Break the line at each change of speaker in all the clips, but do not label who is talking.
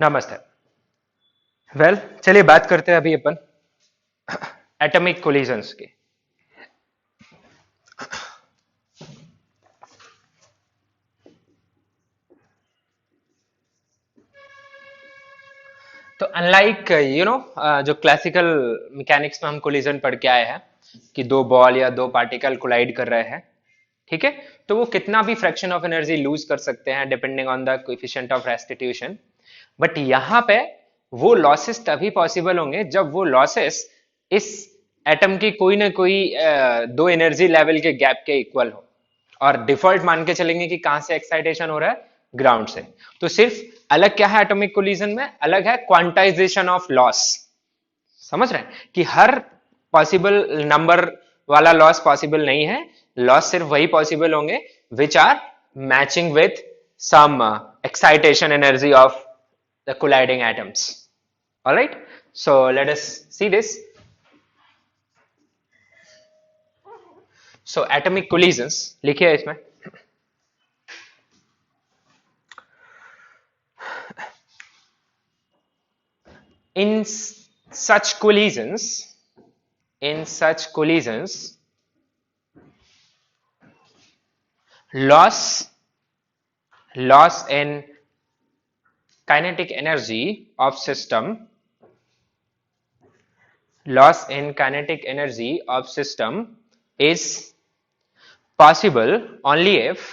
नमस्ते। चलिए बात करते हैं अभी अपन एटॉमिक कोलिजन्स की। तो अनलाइक जो क्लासिकल मैकेनिक्स में हम कोलिजन पढ़ के आए हैं कि दो बॉल या दो पार्टिकल कोलाइड कर रहे हैं, ठीक है। तो वो कितना भी फ्रैक्शन ऑफ एनर्जी लूज कर सकते हैं depending on the coefficient of restitution. But यहाँ पे वो लॉसेस तभी पॉसिबल होंगे जब वो लॉसेस इस एटम की कोई ना कोई दो एनर्जी लेवल के गैप के इक्वल हो। और डिफॉल्ट मान के चलेंगे कि कहां से एक्साइटेशन हो रहा है, ग्राउंड से। तो सिर्फ अलग क्या है एटॉमिक कोलिजन में, अलग है क्वांटाइजेशन ऑफ लॉस। समझ रहे हैं कि हर पॉसिबल नंबर वाला लॉस पॉसिबल नहीं है। लॉस सिर्फ वही पॉसिबल होंगे which are matching with some excitation energy of the colliding atoms. All right, so let us see this. So atomic collisions लिखिए इसमें। in such collisions in such collisions loss in kinetic energy of system is possible only if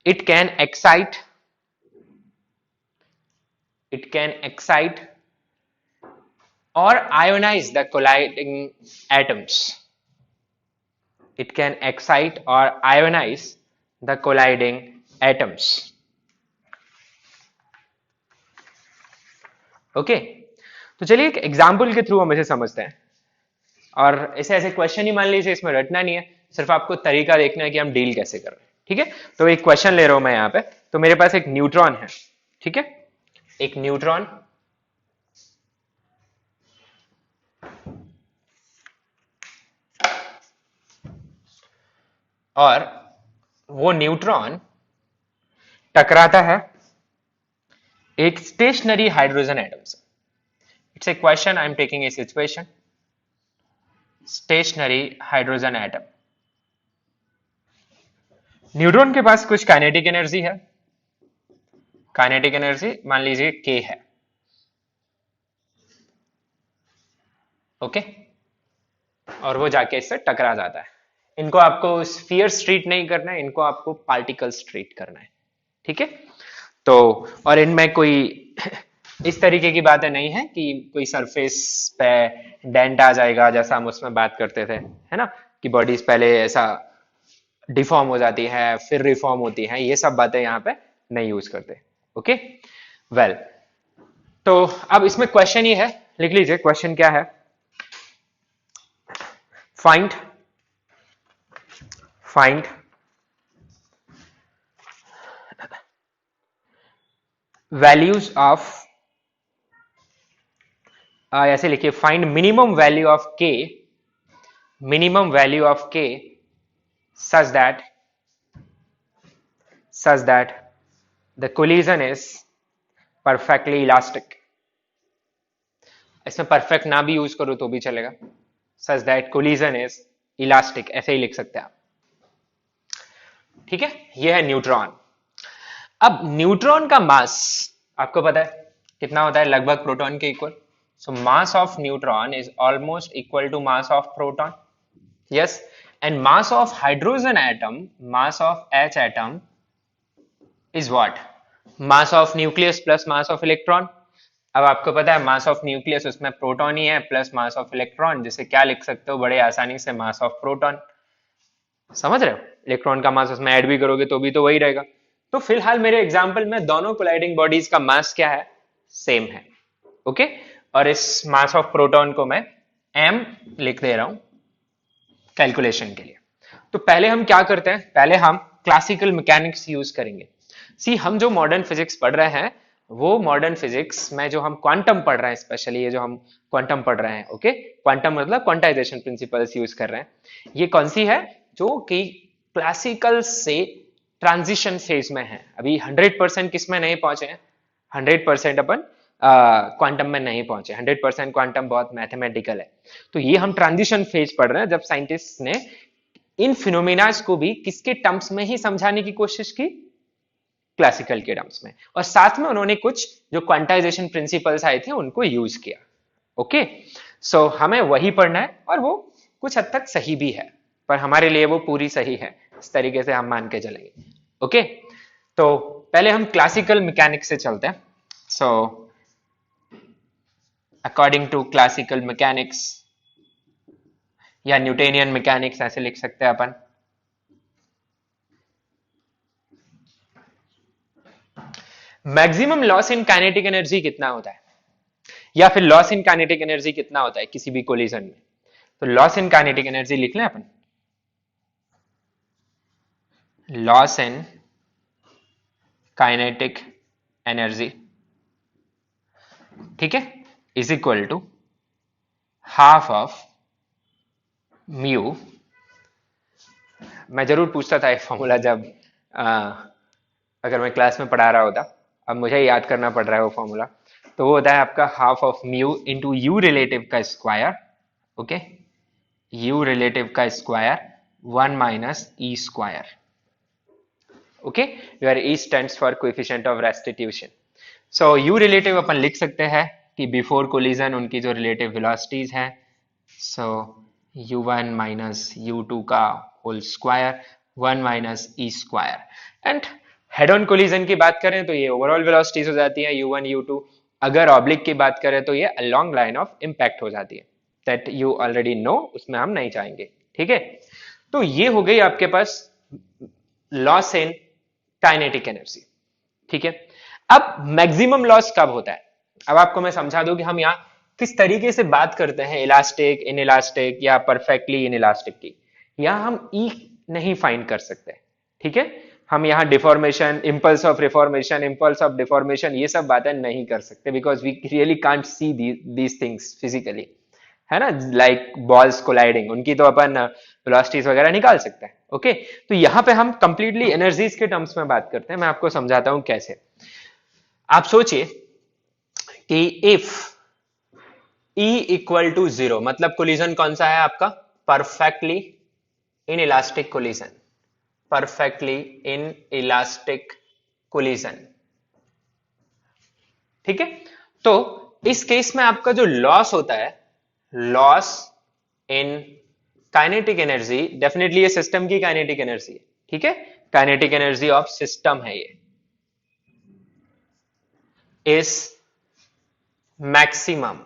it can excite or ionize the colliding atoms. It can excite or ionize the colliding atoms. Okay तो चलिए एक example के through हम इसे समझते हैं। और इसे ऐसे क्वेश्चन ही मान लीजिए, इसमें रटना नहीं है, सिर्फ आपको तरीका देखना है कि हम डील कैसे कर रहे हैं। ठीक है, तो एक क्वेश्चन ले रहा हूं मैं यहाँ पे। तो मेरे पास एक न्यूट्रॉन है, ठीक है, एक न्यूट्रॉन और वो न्यूट्रॉन टकराता है एक स्टेशनरी हाइड्रोजन एटम से। It's a question, I am taking a situation, stationary hydrogen atom. Neutron के पास कुछ काइनेटिक एनर्जी है, काइनेटिक एनर्जी मान लीजिए k है। ओके, और वो जाके इससे टकरा जाता है। इनको आपको स्फीयर ट्रीट नहीं करना है, इनको आपको पार्टिकल्स ट्रीट करना है, ठीक है। तो और इनमें कोई इस तरीके की बातें नहीं है कि कोई सरफेस पे डेंट आ जाएगा जैसा हम उसमें बात करते थे, है ना, कि बॉडीज पहले ऐसा डिफॉर्म हो जाती है फिर रिफॉर्म होती है, ये सब बातें यहाँ पे नहीं यूज करते। ओके वेल, तो अब इसमें क्वेश्चन ये है, लिख लीजिए क्वेश्चन क्या है। फाइंड वैल्यूज ऑफ, ऐसे लिखिए, find minimum value of k, such that the collision is perfectly elastic. इसमें परफेक्ट ना भी यूज करो तो भी चलेगा। such that collision is elastic, ऐसे ही लिख सकते हैं आप, ठीक है। ये है न्यूट्रॉन। अब न्यूट्रॉन का मास आपको पता है कितना होता है, लगभग प्रोटॉन के equal. So mass of neutron is almost equal to mass of proton, yes. And mass of hydrogen atom, mass of H atom is what, mass of nucleus plus mass of electron. अब आपको पता है mass of nucleus उसमें proton ही है plus mass of electron, जिसे क्या लिख सकते हो बड़े आसानी से, मास ऑफ प्रोटॉन। समझ रहे हो, इलेक्ट्रॉन का मास उसमें ऐड भी करोगे तो भी तो वही रहेगा। तो फिलहाल मेरे एग्जांपल में दोनों कोलाइडिंग बॉडीज का मास क्या है, सेम है। ओके, और इस मास ऑफ प्रोटॉन को मैं m लिख दे रहा हूं कैलकुलेशन के लिए। तो पहले हम क्या करते हैं, पहले हम क्लासिकल मैकेनिक्स यूज करेंगे। सी हम जो मॉडर्न फिजिक्स पढ़ रहे हैं, वो मॉडर्न फिजिक्स में जो हम क्वांटम पढ़ रहे हैं, स्पेशली ये जो हम क्वांटम पढ़ रहे हैं, ओके, क्वांटम मतलब क्वांटाइजेशन प्रिंसिपल्स यूज कर रहे हैं। ये कौन सी है, जो कि क्लासिकल से ट्रांजिशन फेज में है, अभी 100% किस में नहीं पहुंचे हैं, 100% अपन क्वांटम में नहीं पहुंचे, 100% क्वांटम बहुत मैथमेटिकल है। तो ये हम ट्रांजिशन फेज पढ़ रहे हैं जब साइंटिस्ट ने इन फिनोमिनाज को भी किसके टर्म्स में ही समझाने की कोशिश की, क्लासिकल के टर्म्स में, और साथ में उन्होंने कुछ जो क्वांटाइजेशन प्रिंसिपल्स आए थे उनको यूज किया। ओके, सो हमें वही पढ़ना है और वो कुछ हद तक सही भी है, पर हमारे लिए वो पूरी सही है, इस तरीके से हम मान के चलेंगे। ओके, तो पहले हम क्लासिकल मैकेनिक्स से चलते हैं। So according to classical mechanics या न्यूटोनियन मैकेनिक्स ऐसे लिख सकते हैं अपन, maximum loss in kinetic energy कितना होता है, या फिर लॉस इन काइनेटिक एनर्जी कितना होता है किसी भी कोलिजन में। तो लॉस इन काइनेटिक एनर्जी लिख लें अपन, लॉस इन काइनेटिक एनर्जी, ठीक है, is equal to half of mu. मैं जरूर पूछता था ये फॉर्मूला जब अगर मैं क्लास में पढ़ा रहा होता, अब मुझे याद करना पड़ रहा है वो फॉर्मूला। तो वो होता है आपका half of mu into u relative का स्क्वायर, ओके, यू रिलेटिव का square 1 minus e square, okay, where e stands for coefficient of restitution. So u relative अपन लिख सकते हैं कि बिफोर कोलिजन उनकी जो रिलेटिव वेलोसिटीज हैं, सो u1 माइनस u2 का whole square 1 minus e square. And head on collision की बात करें तो ये ओवरऑल वेलोसिटीज हो जाती है u1 u2। अगर ऑब्लिक की बात करें तो ये अलोंग लाइन ऑफ इंपैक्ट हो जाती है, दैट यू ऑलरेडी नो, उसमें हम नहीं जाएंगे, ठीक है। तो ये हो गई आपके पास लॉस इन काइनेटिक एनर्जी, ठीक है। अब मैक्सिमम लॉस कब होता है, अब आपको मैं समझा दूं कि हम यहाँ किस तरीके से बात करते हैं इलास्टिक, इन इलास्टिक या परफेक्टली इन इलास्टिक की। यहां हम ई नहीं फाइंड कर सकते, ठीक है। हम यहाँ deformation, impulse of reformation, impulse of deformation, ये सब बातें नहीं कर सकते, because we really can't see these things physically, है ना, लाइक बॉल्स कोलाइडिंग, उनकी तो अपन वेलोसिटीज वगैरह निकाल सकते हैं, ओके। तो यहाँ पे हम कंप्लीटली एनर्जीज के टर्म्स में बात करते हैं। मैं आपको समझाता हूं कैसे। आप सोचिए कि इफ E इक्वल टू 0, मतलब कोलिजन कौन सा है आपका, perfectly in elastic collision, perfectly in elastic collision, ठीक है। तो इस केस में आपका जो लॉस होता है, loss in kinetic energy, definitely ये सिस्टम की काइनेटिक एनर्जी है, ठीक है, काइनेटिक एनर्जी ऑफ सिस्टम है ये, इज मैक्सिमम।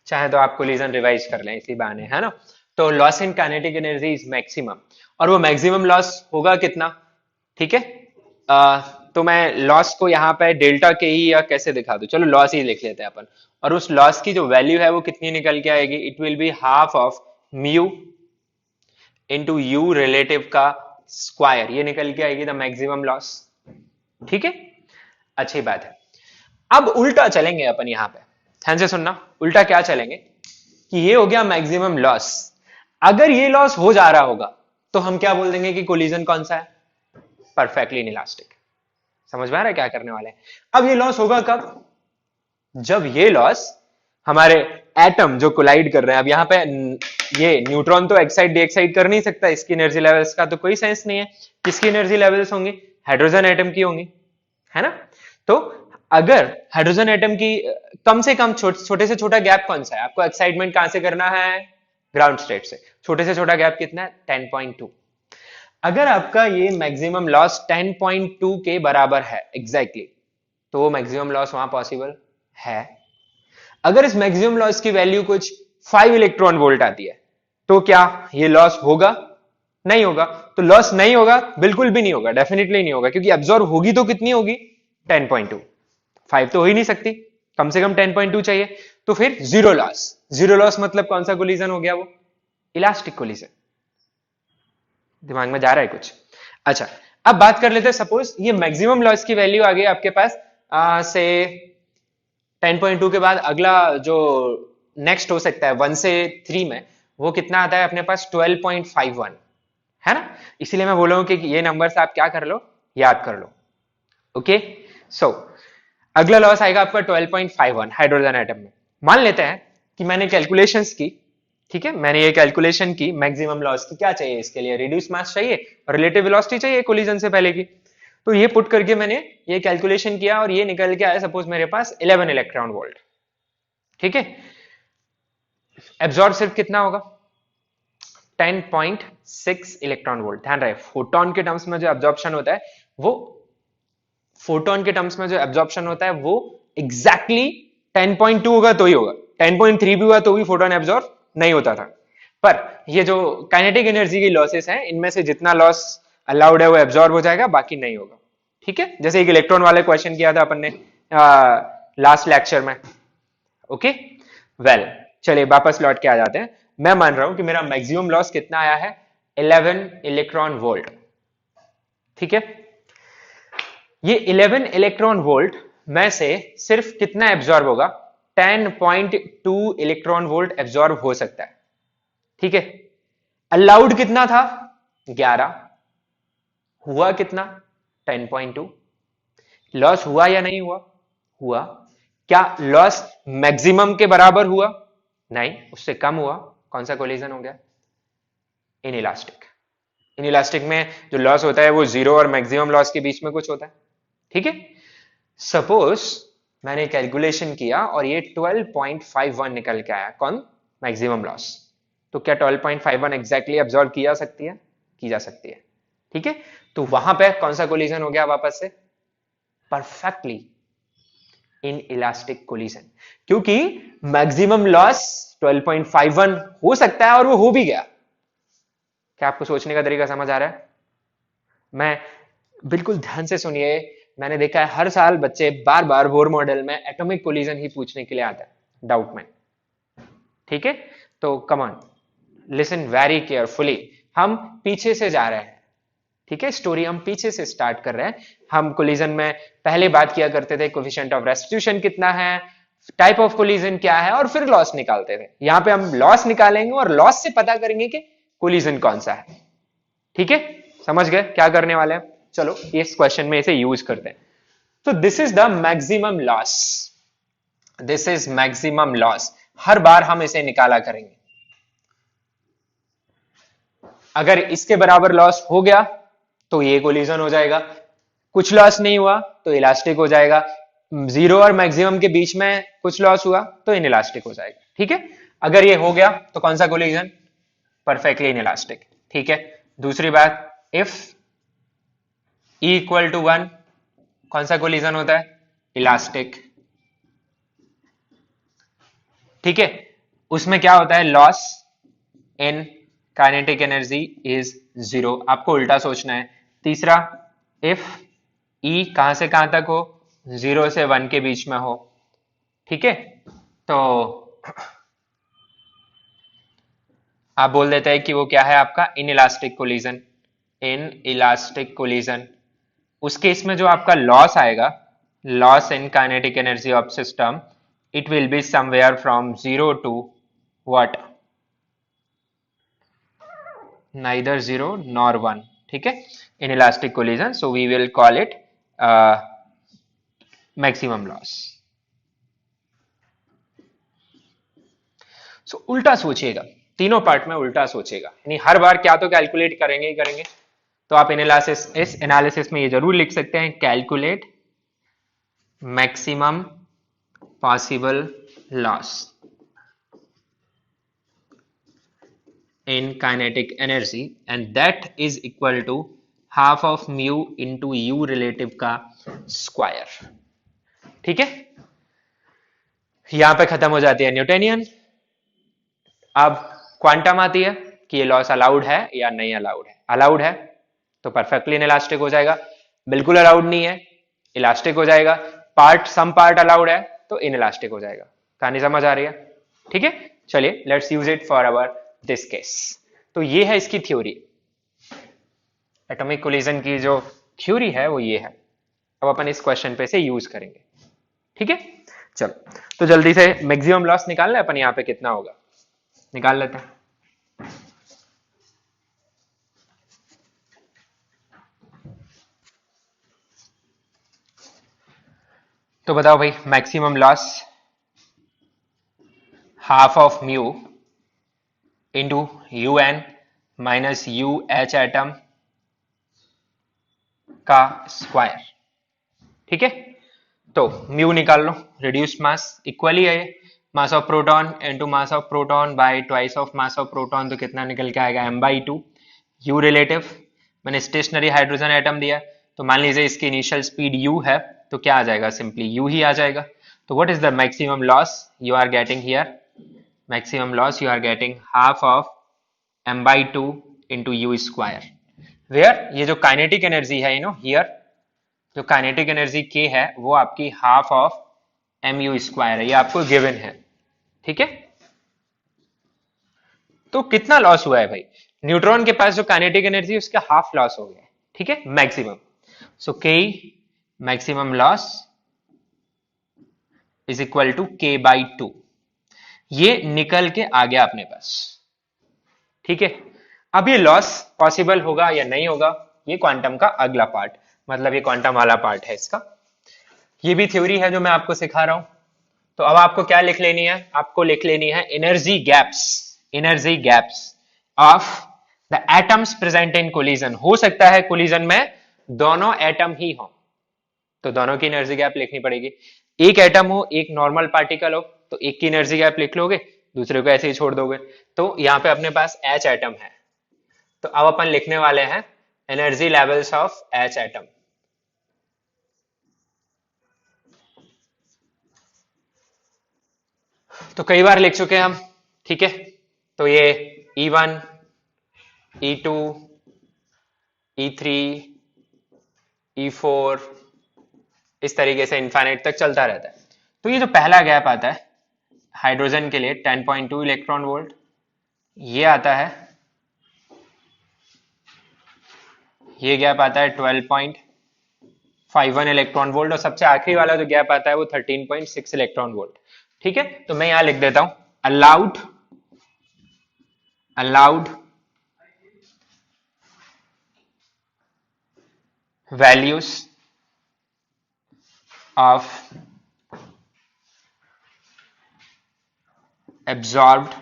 चाहे तो आप कोलिजन रिवाइज कर लें इसी बहाने, है ना। तो loss in kinetic energy is maximum, और वो मैक्सिमम लॉस होगा कितना, ठीक है। तो मैं लॉस को यहाँ पे डेल्टा के ही या कैसे दिखा दूं, चलो लॉस ही लिख लेते हैं अपन, और उस लॉस की जो वैल्यू है वो कितनी निकल के आएगी, it will be half of mu into u relative का स्क्वायर, ये निकल के आएगी द मैक्सिमम लॉस, ठीक है। अच्छी बात है। अब उल्टा चलेंगे अपन यहाँ पे, ध्यान से सुनना, उल्टा क्या चलेंगे कि ये हो गया मैक्सिमम लॉस। अगर ये लॉस हो जा रहा होगा तो हम क्या बोल देंगे कि कोलिजन कौन सा है, परफेक्टली इनइलास्टिक। समझ में आ रहा है क्या करने वाले हैं। अब ये लॉस होगा कब, जब ये लॉस हमारे एटम जो कोलाइड कर रहे हैं, अब यहाँ पे ये न्यूट्रॉन तो एक्साइड डीएक्साइड कर नहीं सकता, इसकी एनर्जी लेवल्स का तो कोई सेंस नहीं है। किसकी एनर्जी लेवल्स होंगी, हाइड्रोजन एटम की होंगी, है ना। तो अगर हाइड्रोजन एटम की कम से कम छोटे से छोटा गैप कौन सा है, आपको एक्साइटमेंट कहां से करना है, ग्राउंड स्टेट से, छोटे से छोटा गैप कितना है, 10.2। अगर आपका ये मैक्सिमम लॉस 10.2 के बराबर है एग्जैक्टली, तो वो मैक्सिमम लॉस वहां पॉसिबल है। अगर इस मैक्सिमम लॉस की वैल्यू कुछ 5 इलेक्ट्रॉन वोल्ट आती है, तो क्या ये लॉस होगा, नहीं होगा। तो लॉस नहीं होगा, बिल्कुल भी नहीं होगा, डेफिनेटली नहीं होगा, क्योंकि अब्सॉर्ब होगी तो कितनी होगी, 10.2, 5 तो हो ही नहीं सकती, कम से कम 10.2 चाहिए। तो फिर जीरो लॉस, जीरो लॉस मतलब कौन सा कोलिजन हो गया, वो इलास्टिक कोलिजन। दिमाग में जा रहा है कुछ। अच्छा, अब बात कर लेते हैं, सपोज ये मैक्सिमम लॉस की वैल्यू आ गई आपके पास से 10.2 के बाद अगला जो नेक्स्ट हो सकता है 1 से 3 में, वो कितना आता है अपने पास, 12.51, है ना। इसीलिए मैं बोला हूं कि ये नंबर्स आप क्या कर लो, याद कर लो। ओके, सो अगला लॉस आएगा आपका 12.51 हाइड्रोजन एटम में। मान लेते हैं कि मैंने कैलकुलेशंस की, ठीक है, मैंने ये कैलकुलेशन की मैक्सिमम लॉस की, क्या चाहिए इसके लिए, रिड्यूस मास चाहिए और रिलेटिव वेलोसिटी चाहिए कोलिजन से पहले की। तो ये पुट करके मैंने ये कैलकुलेशन किया और ये निकल के आया सपोज मेरे पास 11 इलेक्ट्रॉन वोल्ट। ठीक है, एब्जॉर्ब सिर्फ कितना होगा, 10.6 इलेक्ट्रॉन वोल्ट। ध्यान रहे फोटोन के टर्म्स में जो एब्जॉर्प्शन होता है वो, फोटोन के टर्म्स में जो एब्जॉर्प्शन होता है वो एग्जैक्टली 10.2 होगा तो ही होगा, 10.3 भी हुआ तो भी फोटोन एब्जॉर्ब नहीं होता था। पर ये जो काइनेटिक एनर्जी की लॉसेस हैं, इनमें से जितना लॉस अलाउड है वो एब्जॉर्ब हो जाएगा, बाकी नहीं होगा। ठीक है, जैसे एक इलेक्ट्रॉन वाले क्वेश्चन किया था अपन ने लास्ट लेक्चर में। ओके, वेल चलिए वापस लौट के आ जाते हैं। मैं मान रहा हूं कि मेरा मैक्सिमम लॉस कितना आया है, 11 इलेक्ट्रॉन वोल्ट। ठीक है, ये 11 इलेक्ट्रॉन वोल्ट में से सिर्फ कितना एब्जॉर्ब होगा, 10.2 इलेक्ट्रॉन वोल्ट एब्जॉर्ब हो सकता है। ठीक है, अलाउड कितना था, 11, हुआ कितना, 10.2। लॉस हुआ या नहीं हुआ, हुआ। क्या लॉस मैक्सिमम के बराबर हुआ, नहीं, उससे कम हुआ। कौन सा कोलिजन हो गया, इनइलास्टिक। इनइलास्टिक में जो लॉस होता है वो जीरो और मैक्सिमम लॉस के बीच में कुछ होता है। ठीक है, सपोज मैंने कैलकुलेशन किया और ये 12.51 निकल के आया, कौन, मैक्सिमम लॉस। तो क्या 12.51 एग्जैक्टली एब्जॉर्ब की जा सकती है, की जा सकती है। ठीक है, तो वहां पे कौन सा कोलिजन हो गया वापस से, परफेक्टली इन इलास्टिक कोलिजन, क्योंकि मैक्सिमम लॉस 12.51 हो सकता है और वो हो भी गया। क्या आपको सोचने का तरीका समझ आ रहा है, मैं बिल्कुल ध्यान से सुनिए। मैंने देखा है हर साल बच्चे बार बार बोर मॉडल में एटॉमिक कोलिजन ही पूछने के लिए आता है डाउट में। ठीक है, तो come on listen very carefully, हम पीछे से जा रहे हैं। ठीक है, स्टोरी हम पीछे से स्टार्ट कर रहे हैं। हम कोलिजन में पहले बात किया करते थे कोफिशिएंट ऑफ रेस्टिट्यूशन कितना है, टाइप ऑफ कोलिजन क्या है, और फिर लॉस निकालते थे। यहां पे हम लॉस निकालेंगे और लॉस से पता करेंगे कि कोलिजन कौन सा है। ठीक है, समझ गए क्या करने वाले हैं, चलो इस क्वेश्चन में इसे यूज करते हैं। तो this is the maximum loss, this is maximum loss, हर बार हम इसे निकाला करेंगे। अगर इसके बराबर लॉस हो गया तो ये कोलिजन हो जाएगा, कुछ लॉस नहीं हुआ तो इलास्टिक हो जाएगा, जीरो और मैक्सिमम के बीच में कुछ लॉस हुआ तो इनइलास्टिक हो जाएगा। ठीक है, अगर ये हो गया तो कौन सा कोलिजन, परफेक्टली इनइलास्टिक। ठीक है, दूसरी बात, इफ ई इक्वल टू 1 कौन सा कोलिजन होता है, इलास्टिक। ठीक है, उसमें क्या होता है, loss in kinetic energy is zero. आपको उल्टा सोचना है। तीसरा, इफ ई कहां से कहां तक हो, 0 से 1 के बीच में हो। ठीक है, तो आप बोल देते हैं कि वो क्या है आपका, inelastic collision. Inelastic collision, उस केस में जो आपका लॉस आएगा, loss in kinetic energy of system, it will be somewhere from 0 to what, neither 0 nor 1। ठीक है, inelastic collision, so we will call it maximum loss. So उल्टा सोचिएगा, तीनों पार्ट में उल्टा सोचेगा, यानी हर बार क्या तो कैलकुलेट करेंगे ही करेंगे। तो आप एनालिसिस, इस एनालिसिस में ये जरूर लिख सकते हैं, calculate maximum possible loss in kinetic energy and that is equal to half of mu into u relative का स्क्वायर। ठीक है, यहां पे खत्म हो जाती है न्यूटोनियन। अब क्वांटम आती है कि ये लॉस अलाउड है या नहीं अलाउड है। अलाउड है तो परफेक्टली इलास्टिक हो जाएगा, बिल्कुल अलाउड नहीं है इलास्टिक हो जाएगा, पार्ट सम पार्ट अलाउड है तो इनइलास्टिक हो जाएगा। कहानी समझ आ रही है, ठीक है। चलिए let's use it for our this case. तो ये है इसकी थ्योरी, एटॉमिक कोलिजन की जो थ्योरी है वो ये है। अब अपन इस क्वेश्चन पे से यूज करेंगे, ठीक है। चलो तो जल्दी से मैक्सिमम लॉस निकालना है अपन, यहां पे कितना होगा निकाल लेते हैं। तो बताओ भाई, maximum loss half of mu into u n minus u H atom का स्क्वायर। ठीक है, तो म्यू निकाल लो, रिड्यूस्ड मास इक्वली है, mass of proton into mass of proton bye twice of mass of proton, तो कितना निकल के आएगा m/2। यू रिलेटिव, मैंने स्टेशनरी हाइड्रोजन एटम दिया, तो मान लीजिए इसकी इनिशियल स्पीड u है, तो क्या आ जाएगा, सिंपली u ही आ जाएगा। तो what is the maximum loss you are getting here, maximum loss you are getting half of m/2 into you square, where ये जो काइनेटिक एनर्जी है हियर, जो काइनेटिक एनर्जी k है वो आपकी हाफ ऑफ mu स्क्वायर है, ये आपको गिवन है। ठीक है, तो कितना लॉस हुआ है भाई, न्यूट्रॉन के पास जो काइनेटिक एनर्जी है उसका हाफ लॉस हो गया। ठीक है, maximum, so k maximum loss is equal to k/2, ये निकल के आ गया अपने पास। ठीक है, अब ये लॉस पॉसिबल होगा या नहीं होगा, ये क्वांटम का अगला पार्ट, मतलब ये क्वांटम वाला पार्ट है इसका, ये भी थ्योरी है जो मैं आपको सिखा रहा हूं। तो अब आपको क्या लिख लेनी है, आपको लिख लेनी है energy gaps of the atoms present in collision. हो सकता है कोलिजन में दोनों एटम ही हो, तो दोनों की एनर्जी गैप लिखनी पड़ेगी। एक एटम हो, एक नॉर्मल पार्टिकल हो, तो एक की एनर्जी गैप लिख लोगे, दूसरे को ऐसे ही छोड़ दोगे। तो यहां पे अपने पास H एटम है, तो अब अपन लिखने वाले हैं energy levels of H atom. तो कई बार लिख चुके हैं हम। ठीक है, तो ये E1, E2, E3, E4 इस तरीके से इनफाइनाइट तक चलता रहता है। तो ये जो पहला गैप आता है हाइड्रोजन के लिए 10.2 इलेक्ट्रॉन वोल्ट, ये आता है, ये गैप आता है 12.51 इलेक्ट्रॉन वोल्ट, और सबसे आखिरी वाला जो गैप आता है वो 13.6 इलेक्ट्रॉन वोल्ट। ठीक है, तो मैं यहां लिख देता हूं allowed values of absorbed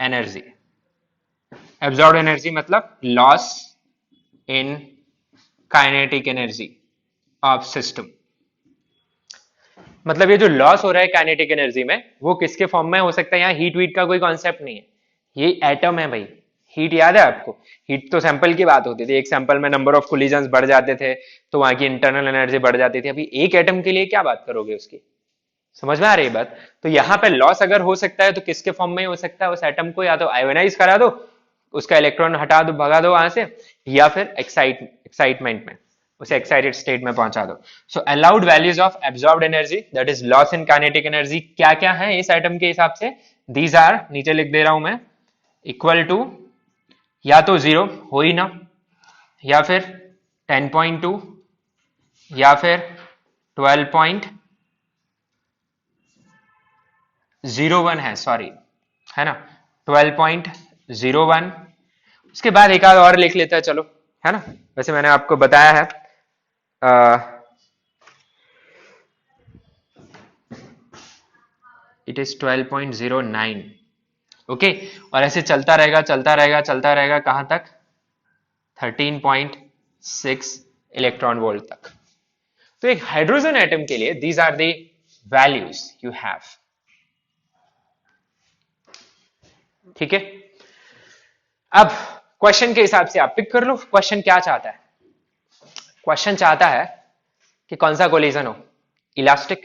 energy. Absorbed energy मतलब loss in kinetic energy of system. मतलब ये जो लॉस हो रहा है काइनेटिक एनर्जी में, वो किसके फॉर्म में हो सकता है, यहाँ हीट वीट का कोई कॉन्सेप्ट नहीं है, ये एटम है भाई। हीट याद है आपको, हीट तो सैंपल की बात होती थी, एक सैंपल में नंबर ऑफ कोलिजन्स बढ़ जाते थे तो वहां की इंटरनल एनर्जी बढ़ जाती थी। अभी एक एटम के लिए क्या बात करोगे उसकी, समझ में आ रही है बात। तो यहाँ पे लॉस अगर हो सकता है तो किसके फॉर्म में हो सकता है, उस एटम को या तो आयोनाइज करा दो, उसका इलेक्ट्रॉन हटा दो, भगा दो वहां से, या फिर एक्साइटमेंट में उसे एक्साइटेड स्टेट में पहुंचा दो। So allowed values of absorbed energy that is loss in kinetic energy क्या क्या है इस एटम के हिसाब से, दीज आर, नीचे लिख दे रहा हूं मैं, इक्वल टू या तो 0 हो ही ना, या फिर 10.2, या फिर 12.01 है, सॉरी, है ना, 12.01। उसके बाद एक आध और लिख लेता है, चलो, है ना। वैसे मैंने आपको बताया है इट इज 12.09, ओके, और ऐसे चलता रहेगा कहां तक, 13.6 इलेक्ट्रॉन वोल्ट तक। तो एक हाइड्रोजन एटम के लिए these are the values you have. ठीक है, अब क्वेश्चन के हिसाब से आप पिक कर लो, क्वेश्चन क्या चाहता है, क्वेश्चन चाहता है कि कौन सा कोलिजन हो, इलास्टिक,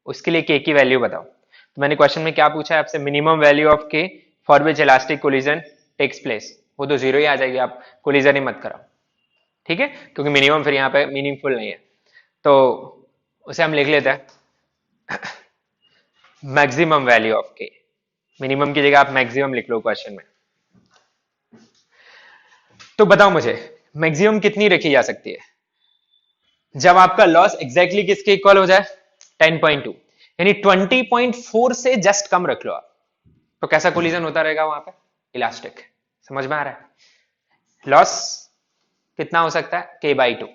उसके लिए के की वैल्यू बताओ। तो मैंने क्वेश्चन में क्या पूछा है आपसे, minimum value of k for which elastic collision takes place, वो तो 0 ही आ जाएगी, आप कोलिजन ही मत कराओ। ठीक है, क्योंकि मिनिमम फिर यहाँ पे मीनिंगफुल नहीं है, तो उसे हम लिख लेते हैं मैक्सिमम वैल्यू ऑफ के, मिनिमम की जगह आप मैक्सिमम लिख लो क्वेश्चन में। तो बताओ मुझे मैक्सिमम कितनी रखी जा सकती है जब आपका लॉस एग्जैक्टली किसके इक्वल हो जाए, 10.2, यानी 20.4 से जस्ट कम रख लो आप, तो कैसा कोलिजन होता रहेगा वहां पे, इलास्टिक। समझ में आ रहा है, लॉस कितना हो सकता है k/2।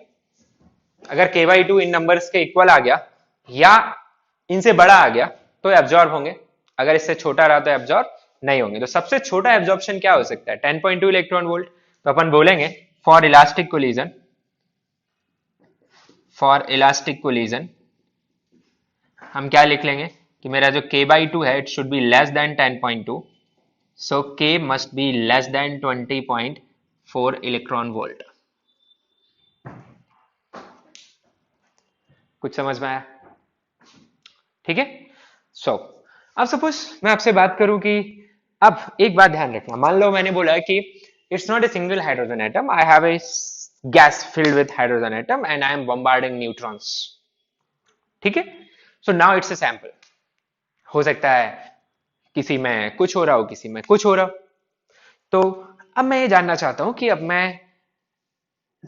अगर k/2 इन नंबर्स के इक्वल आ गया या इनसे बड़ा आ गया तो एब्जॉर्ब होंगे, अगर इससे छोटा रहा तो एब्जॉर्ब नहीं होंगे। तो सबसे छोटा एब्जॉर्प्शन क्या हो सकता है 10.2 इलेक्ट्रॉन वोल्ट। तो अपन बोलेंगे for elastic collision, for elastic collision हम क्या लिख लेंगे कि मेरा जो k/2 है it should be less than 10.2, so k must be less than 20.4 electron volt. कुछ समझ में आया? ठीक है। सो अब सपोज मैं आपसे बात करूं कि अब एक बात ध्यान रखना, मान लो मैंने बोला कि it's not a single hydrogen atom, I have a gas filled with hydrogen atom and I am bombarding neutrons. ठीक है। So now it's a sample. हो सकता है किसी में कुछ हो रहा हो, किसी में कुछ हो रहा हो। तो अब मैं ये जानना चाहता हूं कि अब मैं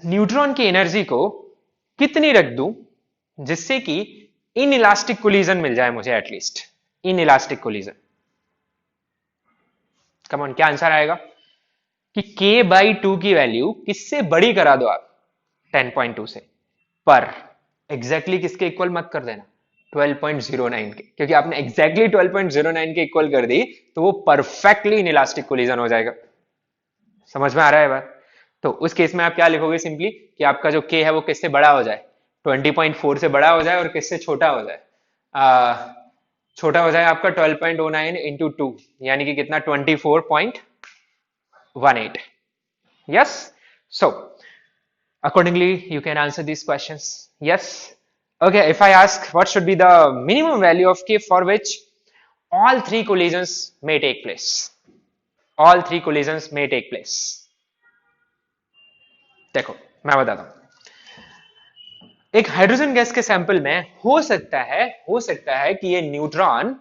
न्यूट्रॉन की एनर्जी को कितनी रख दूं जिससे कि इन इलास्टिक कोलिजन मिल जाए मुझे, at least in elastic collision. Come on, क्या आंसर आएगा कि k/2 की वैल्यू किससे बड़ी करा दो आप 10.2 से, पर एग्जैक्टली किसके इक्वल मत कर देना 12.09 के, क्योंकि आपने एग्जैक्टली 12.09 के इक्वल कर दी तो वो परफेक्टली इन इलास्टिक कोलिजन हो जाएगा। समझ में आ रहा है बात? तो उस केस में आप क्या लिखोगे सिंपली कि आपका जो k है वो किससे बड़ा हो जाए 20.4 से बड़ा हो जाए और किससे छोटा हो जाए, छोटा हो जाए आपका 12.09 इंटू 2 यानी कि कितना 24.18। Yes. So accordingly you can answer these questions. Yes. Okay, if I ask what should be the minimum value of k for which all three collisions may take place, all three collisions may take place। देखो मैं बताता हूं, एक hydrogen gas के sample में हो सकता है कि ये न्यूट्रॉन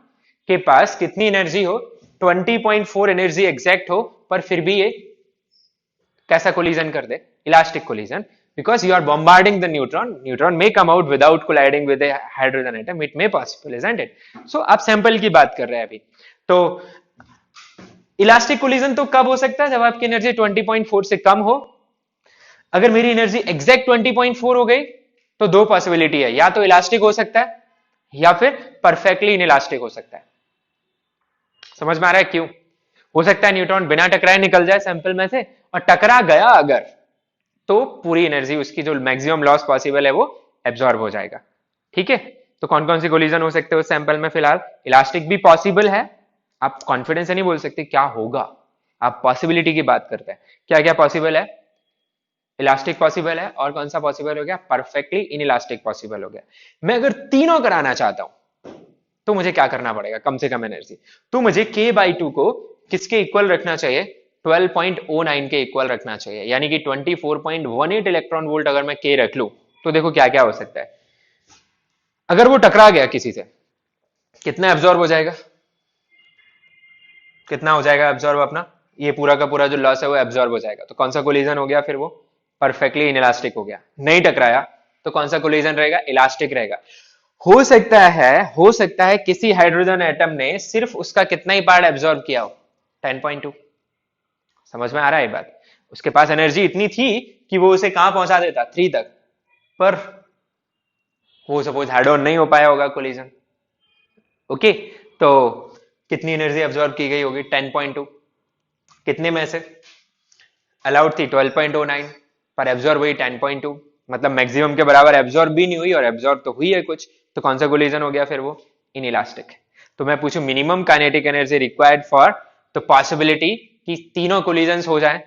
के पास कितनी एनर्जी हो 20.4 एनर्जी एग्जैक्ट हो, पर फिर भी ये कैसा कोलिजन कर दे elastic collision, because you are bombarding the neutron may come out without colliding with a hydrogen atom, it may possible, isn't it? So आप सैंपल की बात कर रहे हैं अभी। तो इलास्टिक कोलिजन तो कब हो सकता है जब आपकी एनर्जी 20.4 से कम हो। अगर मेरी एनर्जी एग्जैक्ट 20.4 हो गई तो दो पॉसिबिलिटी है, या तो इलास्टिक हो सकता है या फिर परफेक्टली इनइलास्टिक हो सकता है। समझ में आ रहा है क्यों? हो सकता है न्यूट्रॉन बिना टकराए निकल जाए सैंपल में से, और टकरा गया अगर तो पूरी एनर्जी उसकी जो मैक्सिमम लॉस पॉसिबल है वो एब्जॉर्ब हो जाएगा। ठीक है। तो कौन कौन सी कोलिजन हो सकते हैं उस सैंपल में? फिलहाल इलास्टिक भी पॉसिबल है, आप कॉन्फिडेंस से नहीं बोल सकते क्या होगा, आप पॉसिबिलिटी की बात करते हैं। क्या क्या पॉसिबल है? इलास्टिक पॉसिबल है, और कौन सा पॉसिबल हो गया? परफेक्टली इनइलास्टिक पॉसिबल हो गया। मैं अगर तीनों कराना चाहता हूं तो मुझे क्या करना पड़ेगा? कम से कम एनर्जी, तो मुझे k/2 को किसके इक्वल रखना चाहिए? 12.09 के इक्वल रखना चाहिए, यानी कि 24.18 इलेक्ट्रॉन वोल्ट अगर मैं k रख लूं तो देखो क्या क्या हो सकता है। अगर वो टकरा गया किसी से, कितना एब्जॉर्ब हो जाएगा? कितना हो जाएगा एब्जॉर्ब अपना? ये पूरा का पूरा जो लॉस है वो एब्जॉर्ब हो जाएगा। तो कौन सा कोलिजन हो गया फिर? वो परफेक्टली इनइलास्टिक हो गया। नहीं टकराया तो कौन सा कोलिजन रहेगा? इलास्टिक रहेगा। हो सकता है किसी हाइड्रोजन एटम ने सिर्फ उसका कितना ही पार्ट एब्जॉर्ब किया हो 10.2। समझ में आ रहा है बात? उसके पास एनर्जी इतनी थी कि वो उसे कहां पहुंचा देता 3 तक, पर वो सपोज हेड ऑन नहीं हो पाया होगा कोलिजन। ओके। तो कितनी एनर्जी एब्जॉर्ब की गई होगी 10.2, कितने में से? अलाउड थी 12.09 पर एब्जॉर्ब हुई 10.2, मतलब मैक्सिमम के बराबर एब्जॉर्ब भी नहीं हुई और एब्जॉर्ब तो हुई है कुछ। तो कौन सा कोलिजन हो गया फिर? वो इनइलास्टिक। तो मैं पूछूं minimum kinetic energy required for, तो पॉसिबिलिटी कि तीनों कोलिजन्स हो जाए,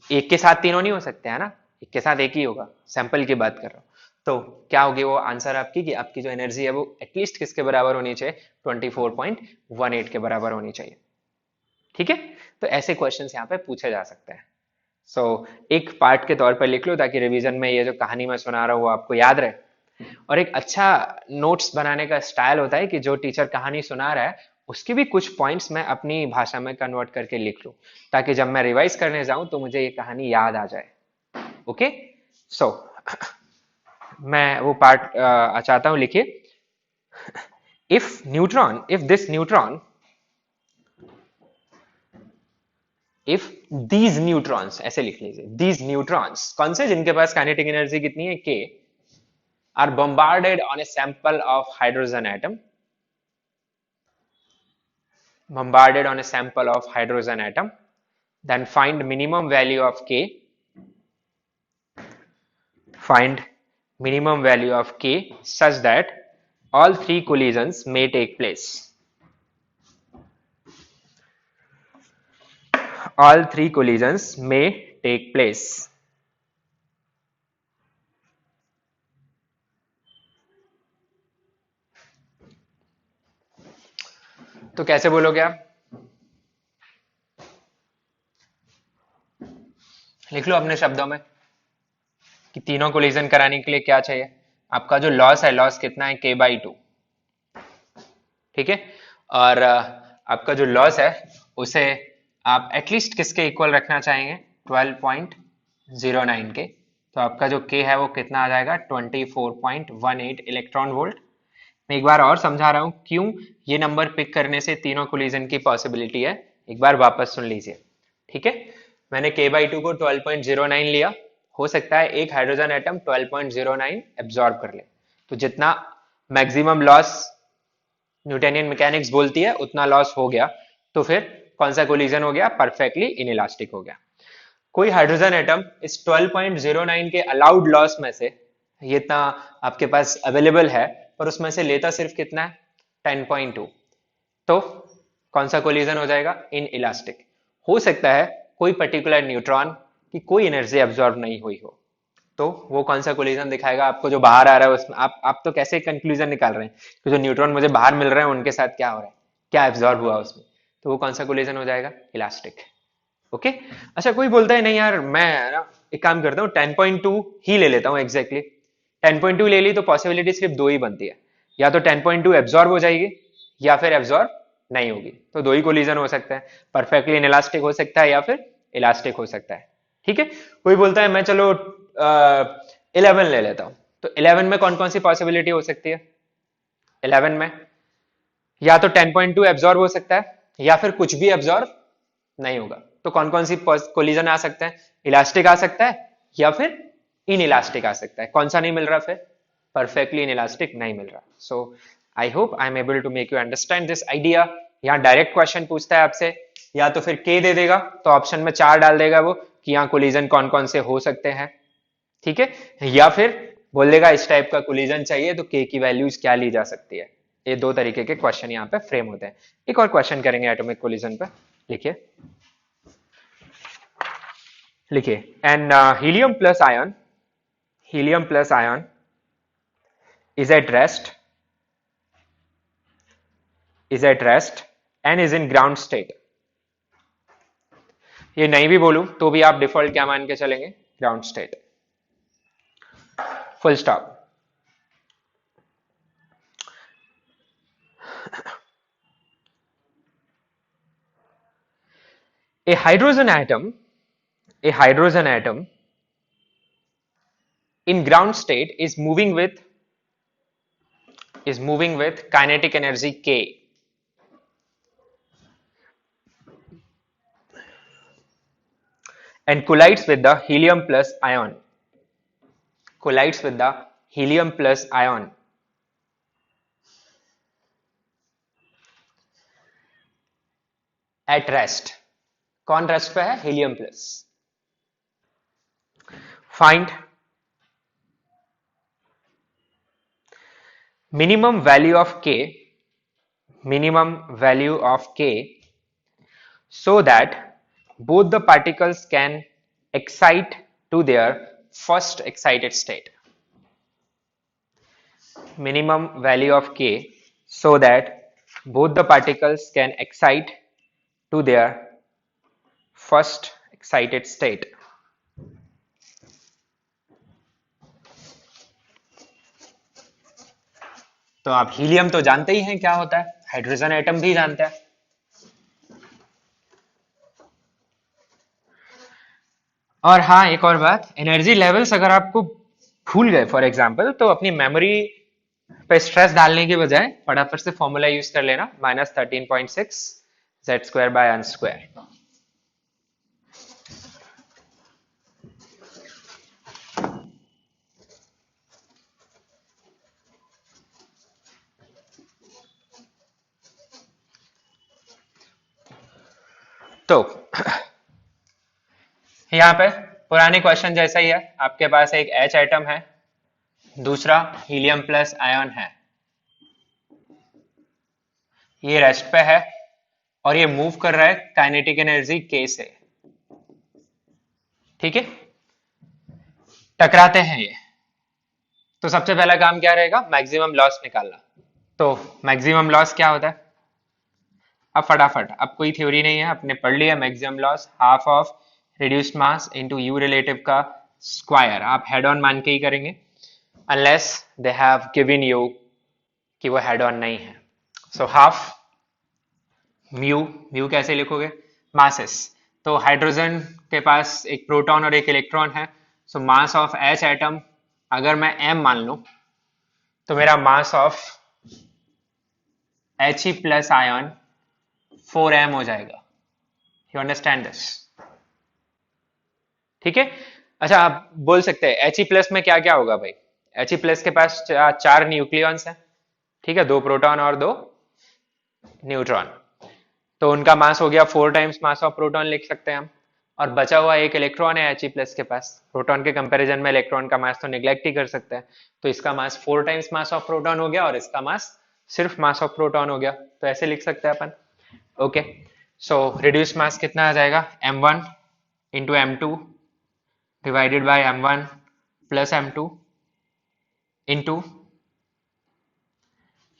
एक के साथ तीनों नहीं हो सकते है ना, एक के साथ एक ही होगा, सैंपल की बात कर रहा हूं। तो क्या होगी वो आंसर आपकी कि आपकी जो एनर्जी है वो एटलीस्ट किसके बराबर होनी चाहिए? 24.18 के बराबर होनी चाहिए। ठीक है। तो ऐसे क्वेश्चंस यहाँ पे पूछे जा सकते हैं। सो एक पार्ट के तौर पर लिख लो ताकि रिवीजन में ये जो कहानी मैं सुना रहा हूँ वो आपको याद रहे। और एक अच्छा नोट्स बनाने का स्टाइल होता है कि जो टीचर कहानी सुना रहा है उसके भी कुछ पॉइंट्स मैं अपनी भाषा में कन्वर्ट करके लिख लूं, ताकि जब मैं रिवाइज करने जाऊं तो मुझे ये कहानी याद आ जाए। ओके। सो मैं वो पार्ट चाहता हूं, लिखिए। If this neutron if these neutrons, ऐसे लिख लीजिए, दीज न्यूट्रॉन्स कौन से, जिनके पास काइनेटिक एनर्जी कितनी है, k, are bombarded on a sample of hydrogen atom, bombarded on a sample of hydrogen atom, then find minimum value of k, find minimum value of k such that all three collisions may take place. All three collisions may take place. तो कैसे बोलोगे आप, लिख लो अपने शब्दों में कि तीनों कोलिजन कराने के लिए क्या चाहिए। आपका जो लॉस है, लॉस कितना है, k/2, ठीक है। और आपका जो लॉस है उसे आप एटलीस्ट किसके इक्वल रखना चाहेंगे, 12.09 के। तो आपका जो k है वो कितना आ जाएगा, 24.18 इलेक्ट्रॉन वोल्ट। मैं एक बार और समझा रहा हूं क्यों ये नंबर पिक करने से तीनों कोलिजन की पॉसिबिलिटी है, एक बार वापस सुन लीजिए, ठीक है। मैंने k/2 को 12.09 लिया, हो सकता है एक हाइड्रोजन एटम 12.09 एब्जॉर्ब कर ले, तो जितना मैक्सिमम लॉस न्यूटोनियन मैकेनिक्स बोलती है उतना लॉस हो गया, तो फिर कौन सा कोलिजन हो गया, परफेक्टली इनइलास्टिक हो गया। कोई हाइड्रोजन एटम इस 12.09 के अलाउड लॉस में से, ये इतना आपके पास अवेलेबल है, पर उसमें से लेता सिर्फ कितना है, 10.2, तो कौन सा कोलिजन हो जाएगा, इनइलास्टिक। हो सकता है कोई पर्टिकुलर न्यूट्रॉन की कोई एनर्जी एब्जॉर्ब नहीं हुई हो, तो वो कौन सा कोलिजन दिखाएगा आपको, जो बाहर आ रहा है उसमें। आप तो कैसे कंक्लूजन निकाल रहे हैं कि जो न्यूट्रॉन मुझे बाहर मिल रहे हैं उनके साथ क्या हो रहा है, क्या एब्जॉर्ब हुआ उसमें, तो वो कौन सा कोलिजन हो जाएगा, इलास्टिक। ओके। अच्छा, कोई बोलता है नहीं यार, मैं ना एक काम करता हूँ 10.2 ही ले लेता हूँ एग्जैक्टली। 10.2 ले ली तो पॉसिबिलिटी सिर्फ दो ही बनती है, या तो 10.2 एब्जॉर्ब हो जाएगी या फिर एब्जॉर्ब नहीं होगी, तो दो ही कोलिजन हो सकता है, परफेक्टली इनइलास्टिक हो सकता है या फिर इलास्टिक हो सकता है, ठीक है। कोई बोलता है मैं चलो 11 ले लेता हूं, तो 11 में कौन कौन सी पॉसिबिलिटी हो सकती है, 11 में या तो 10.2 एब्जॉर्ब हो सकता है या फिर कुछ भी एब्जॉर्ब नहीं होगा, तो कौन कौन सी कोलिजन आ सकता है, इलास्टिक आ सकता है या फिर इनइलास्टिक आ सकता है। कौन सा नहीं मिल रहा, फिर परफेक्टली इनइलास्टिक नहीं मिल रहा। So I hope I am able to make you understand this idea. यहाँ डायरेक्ट क्वेश्चन पूछता है आपसे, या तो फिर के दे देगा तो ऑप्शन में 4 डाल देगा वो कि यहाँ कोलिजन कौन कौन से हो सकते हैं, ठीक है, या फिर बोल देगा इस टाइप का कोलिजन चाहिए तो के की वैल्यूज क्या ली जा सकती है। ये दो तरीके के क्वेश्चन यहाँ पे फ्रेम होते हैं। एक और क्वेश्चन करेंगे एटॉमिक कोलिजन पे, लिखिए लिखिए, and helium plus ion, helium plus ion is at rest, is at rest and is in ground state। ये नहीं भी बोलूं तो भी आप डिफॉल्ट क्या मान के चलेंगे, ground state, full stop. A hydrogen atom, a hydrogen atom in ground state is moving with kinetic energy k, and collides with the helium plus ion, collides with the helium plus ion at rest। कौन rest पे है, helium plus. Find minimum value of k, minimum value of k, so that both the particles can excite to their first excited state। minimum value of k so that both the particles can excite to their first excited state। तो आप helium तो जानते ही हैं क्या होता है, hydrogen atom भी जानते हैं। और हाँ, एक और बात, एनर्जी लेवल्स अगर आपको भूल गए फॉर एग्जांपल, तो अपनी मेमोरी पे स्ट्रेस डालने के बजाय फटाफट से फॉर्मूला यूज कर लेना, -13.6 z² by n²। तो यहाँ पे पुराने क्वेश्चन जैसा ही है, आपके पास एक H एटम है, दूसरा हीलियम प्लस आयन है, ये रेस्ट पे है और ये मूव कर रहा है काइनेटिक एनर्जी K से, ठीक है। टकराते हैं ये, तो सबसे पहला काम क्या रहेगा, मैक्सिमम लॉस निकालना। तो मैक्सिमम लॉस क्या होता है, अब फटाफट, अब कोई थ्योरी नहीं है, आपने पढ़ लिया maximum loss half of reduced mass into you relative का स्क्वायर, आप हेड ऑन मान के ही करेंगे unless they have given you कि वो हेड ऑन नहीं है। सो हाफ म्यू, म्यू कैसे लिखोगे, मासेस, तो हाइड्रोजन के पास एक प्रोटॉन और एक इलेक्ट्रॉन है, सो मास ऑफ एच एटम अगर मैं m मान लूं तो मेरा mass of He plus ion 4m हो जाएगा। यू अंडरस्टैंड दिस, ठीक है। अच्छा, आप बोल सकते हैं He प्लस में क्या क्या होगा भाई, He प्लस के पास चार न्यूक्लियॉन्स हैं, ठीक है, 2 प्रोटॉन और 2 न्यूट्रॉन, तो उनका मास हो गया 4 टाइम्स मास ऑफ प्रोटॉन लिख सकते हैं हम, और बचा हुआ एक इलेक्ट्रॉन है He प्लस के पास, प्रोटॉन के कंपैरिजन में इलेक्ट्रॉन का मास तो निग्लेक्ट ही कर सकते हैं, तो इसका मास 4 टाइम्स मास ऑफ प्रोटॉन हो गया और इसका मास सिर्फ मास ऑफ प्रोटॉन हो गया, तो ऐसे लिख सकते हैं अपन। ओके, सो रिड्यूस मास कितना आ जाएगा, m1 into m2 divided by m1 plus m2 into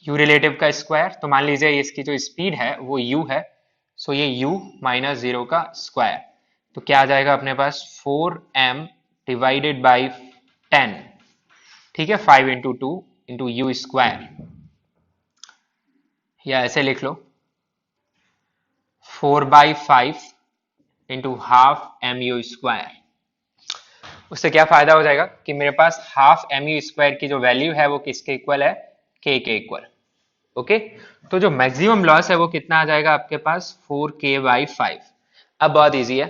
u relative का स्क्वायर, तो मान लीजिए इसकी जो स्पीड है वो u है, सो ये u माइनस 0 का स्क्वायर, तो क्या आ जाएगा अपने पास 4m डिवाइडेड बाई 10, ठीक है, 5 इंटू 2 इंटू यू स्क्वायर, या ऐसे लिख लो 4/5 into half m u square. उससे क्या फायदा हो जाएगा कि मेरे पास हाफ एम यू स्क्वायर की जो वैल्यू है वो किसके इक्वल है, k के इक्वल। ओके, तो जो मैक्सिमम लॉस है वो कितना आ जाएगा आपके पास 4k/5। अब बहुत इजी है,